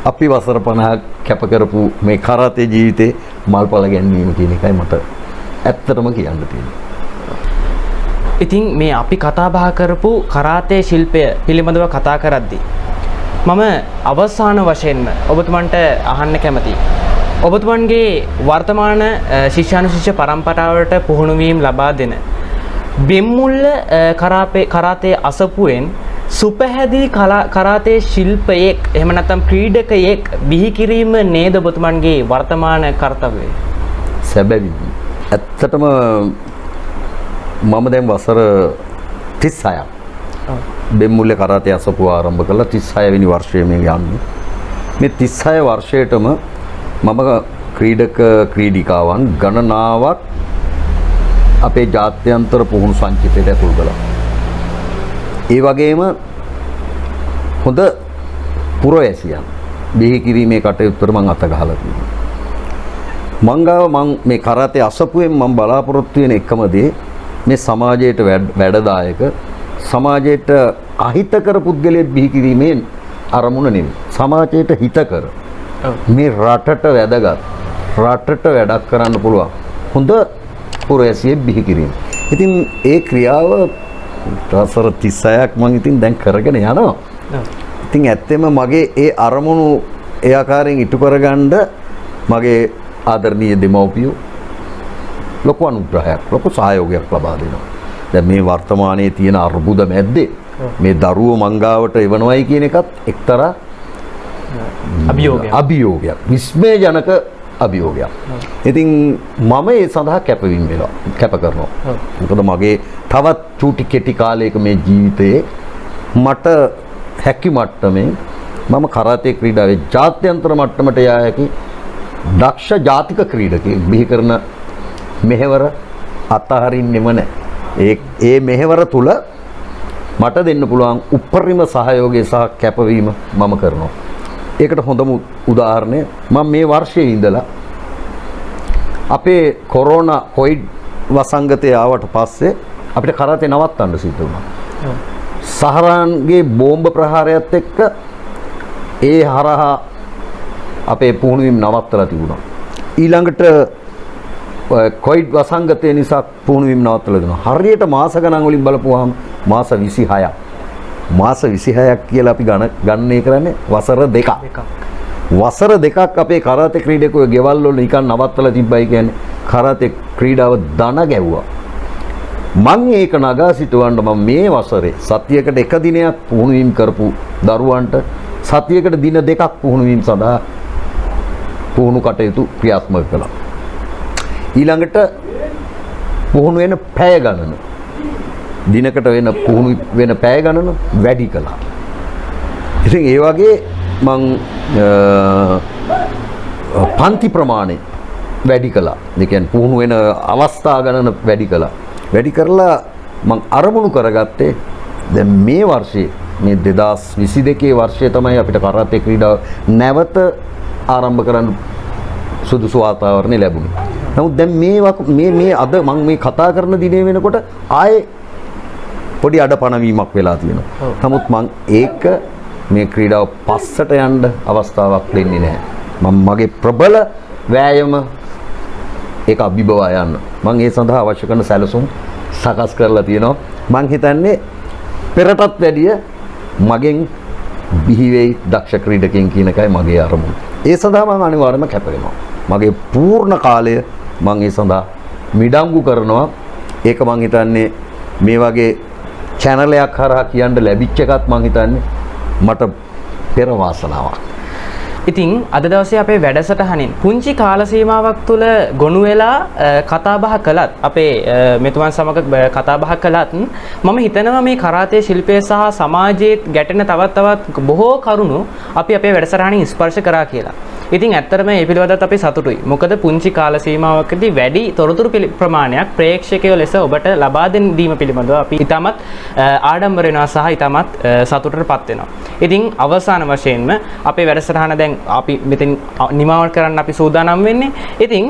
අපි වසර 50ක් කැප කරපු මේ කරාතේ ජීවිතේ මල්පල ගැනීම කියන එකයි මට ඇත්තටම කියන්න තියෙන්නේ. ඉතින් මේ අපි කතා බහ කරපු කරාතේ ශිල්පය පිළිබඳව කතා කරද්දී මම අවසාන වශයෙන්ම ඔබතුමන්ට අහන්න කැමතියි. ඔබතුමන්ගේ වර්තමාන ශිෂ්‍යානුශිෂ්‍ය පරම්පරාවට පුහුණු වීම ලබා දෙන බෙම්මුල්ල කරාතේ අසපුවෙන් සුපැහැදිලි කරාතේ ශිල්පයෙක් එහෙම නැත්නම් ක්‍රීඩකයෙක් බිහි කිරීම නේද ඔබතුමන්ගේ වර්තමාන කාර්යය? සැබවින්ම ඇත්තටම මම දැන් වසර 36ක් බෙම්මුල්ලේ කරාතේ අසපුව ආරම්භ කළා. 36 වෙනි වර්ෂයේ මේ යන්නේ. මේ 36 වර්ෂයටම මම ක්‍රීඩිකාවන් ගණනාවක් අපේ ජාත්‍යන්තර පුහුණු සංචිතයට ඇතුළු කළා. ඒ වගේම හොඳ පුරවැසියන් බිහි කිරීමේ කටයුත්තට මම අත ගහලා තියෙනවා. මංගාව මම මේ කරාතේ අසපුවෙන් මම බලාපොරොත්තු වෙන එකම දේ මේ සමාජයට වැඩදායක සමාජයට අහිතකර පුද්ගලයෙක් බිහි කිරීමේ අරමුණ නෙමෙයි. සමාජයට හිතකර මේ රටට වැදගත් රටට වැඩක් කරන්න පුළුවන් හොඳ පුරවැසියෙක් බිහි කිරීම. ඉතින් ඒ ක්‍රියාව වසර 36ක් මම ඉතින් දැන් කරගෙන යනවා. ඉතින් ඇත්තෙම මගේ ඒ අරමුණු ඒ ආකාරයෙන් ඉටු කරගන්න මගේ ආදරණීය දෙමව්පියෝ ලොකු අනුග්‍රහයක් ලොකු සහයෝගයක් ලබා දෙනවා. දැන් මේ වර්තමානයේ තියෙන අර්බුද මැද්දේ මේ දරුවෝ මංගාවට එවනවයි කියන එකත් එක්තරා අභියෝගයක් විස්මයජනක අභියෝගයක්. ඉතින් මම ඒ සඳහා කැපවීම කැප කරනවා. මොකද මගේ තවත් චූටි කෙටි කාලයක මේ ජීවිතයේ මට හැකි මට්ටමේ මම කරාතේ ක්‍රීඩාවේ ජාත්‍යන්තර මට්ටමට යා හැකි දක්ෂ ජාතික ක්‍රීඩකයෙක් බිහි කරන මෙහෙවර අතහරින්නෙම නැහැ. ඒ මෙහෙවර තුල මට දෙන්න පුළුවන් උපරිම සහයෝගය සහ කැපවීම මම කරනවා. ඒකට හොඳම උදාහරණය මම මේ වර්ෂයේ ඉඳලා අපේ කොරෝනා කොයිඩ් වසංගතය ආවට පස්සේ අපිට කරාතේ නවත්තන්න සිද්ධ වුණා. සහරාන්ගේ බෝම්බ ප්‍රහාරයත් එක්ක ඒ හරහා අපේ පුහුණුවීම් නවත්තලා තිබුණා. ඊළඟට කොයිඩ් වසංගතය නිසා පුහුණුවීම් නවත්තලා දෙනවා. හරියට මාස ගණන් වලින් බලපුවාම මාස 26ක්. මාස 26ක් කියලා අපි ගණනය කරන්නේ වසර දෙකක්. වසර දෙකක් අපේ කරාතේ ක්‍රීඩකයෝ ගෙවල් වල නිකන් නවත්තලා තිබ්බයි කියන්නේ කරාතේ ක්‍රීඩාව දන ගැව්වා. මම ඒක නගා සිටවන්න මම මේ වසරේ සතියකට එක දිනයක් පුහුණුවීම් කරපු දරුවන්ට සතියකට දින දෙකක් පුහුණුවීම් සඳහා පුහුණු කටයුතු ක්‍රියාත්මක කළා. ඊළඟට පුහුණු වෙන පැය ගණන දිනකට පුහුණු වෙන පැය ගණන වැඩි කළා. ඉතින් ඒ වගේ මං පන්ති ප්‍රමාණය වැඩි කළා. ඒ කියන්නේ පුහුණු වෙන අවස්ථා ගණන වැඩි කළා. වැඩි කරලා මං අරමුණු කරගත්තේ දැන් මේ වර්ෂයේ මේ 2022 වර්ෂයේ තමයි අපිට කරාතේ ක්‍රීඩාව නැවත ආරම්භ කරන්න සුදුසු වාතාවරණය ලැබුණේ. නමුත් දැන් මේ අද මම මේ කතා කරන දිනේ වෙනකොට ආයේ පොඩි අඩපණවීමක් වෙලා තියෙනවා. නමුත් මම ඒක මේ ක්‍රීඩාව පස්සට යන්න අවස්ථාවක් දෙන්නේ නැහැ. මම මගේ ප්‍රබල වෑයම ඒක අභිබවා යන්න. මම ඒ සඳහා අවශ්‍ය කරන සැලසුම් සකස් කරලා තියෙනවා. මම හිතන්නේ පෙරටත් වැඩිය මගෙන් බිහි වෙයි දක්ෂ ක්‍රීඩකයන් කියන එකයි මගේ අරමුණ. ඒ සඳහා මම අනිවාර්යයෙන්ම කැප වෙනවා. මගේ පූර්ණ කාලය මම ඒ සඳහා මිඩංගු කරනවා. ඒක මම හිතන්නේ මේ වගේ channel එකක් හරහා කියන්න ලැබිච්ච එකත් මම හිතන්නේ මට පෙර වාසනාවක්. ඉතින් අද දවසේ අපේ වැඩසටහනින් පුංචි කාල සීමාවක් තුළ ගොනු වෙලා කතා බහ කළත් අපේ මෙතුමන් සමග කතා බහ කළත් මම හිතනවා මේ කරාතේ ශිල්පය සහ සමාජයේ ගැටෙන තවත් බොහෝ කරුණු අපි අපේ වැඩසටහනින් ස්පර්ශ කරා කියලා. ඉතින් ඇත්තටම මේ පිළිවෙලත් අපි සතුටුයි. මොකද පුංචි කාල සීමාවකදී වැඩි තොරතුරු ප්‍රමාණයක් ප්‍රේක්ෂකයෝ ලෙස ඔබට ලබා දීම පිළිබඳව අපි ඉතාමත් ආඩම්බර වෙනවා සහ ඉතාමත් සතුටටපත් වෙනවා. ඉතින් අවසාන වශයෙන්ම අපේ වැඩසටහන දැන් අපි මෙතෙන් නිමවල් කරන්න අපි සූදානම් වෙන්නේ. ඉතින්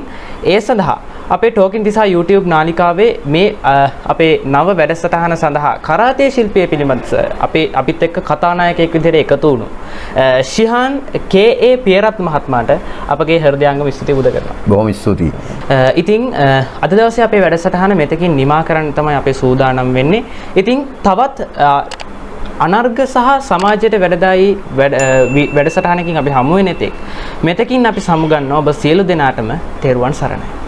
ඒ සඳහා අපේ ටෝකින් තිසා YouTube නාලිකාවේ මේ අපේ නව වැඩසටහන සඳහා කරාතේ ශිල්පය පිළිබඳ අපිත් එක්ක කතානායකයෙක් විදිහට එකතු වුණු ශිහාන් KA පියරත් මහත්මයාට අපගේ හෘදයාංගම ස්තුති පුද කරනවා. බොහොම ස්තුතියි. ඉතින් අද දවසේ අපේ වැඩසටහන මෙතකින් නිමා කරන්න තමයි අපි සූදානම් වෙන්නේ. ඉතින් තවත් අනර්ග සහ සමාජයට වැඩදායි වැඩසටහනකින් අපි හමු වෙන තෙක් මෙතකින් අපි සමුගන්නවා ඔබ සියලු දෙනාටම තෙරුවන් සරණයි.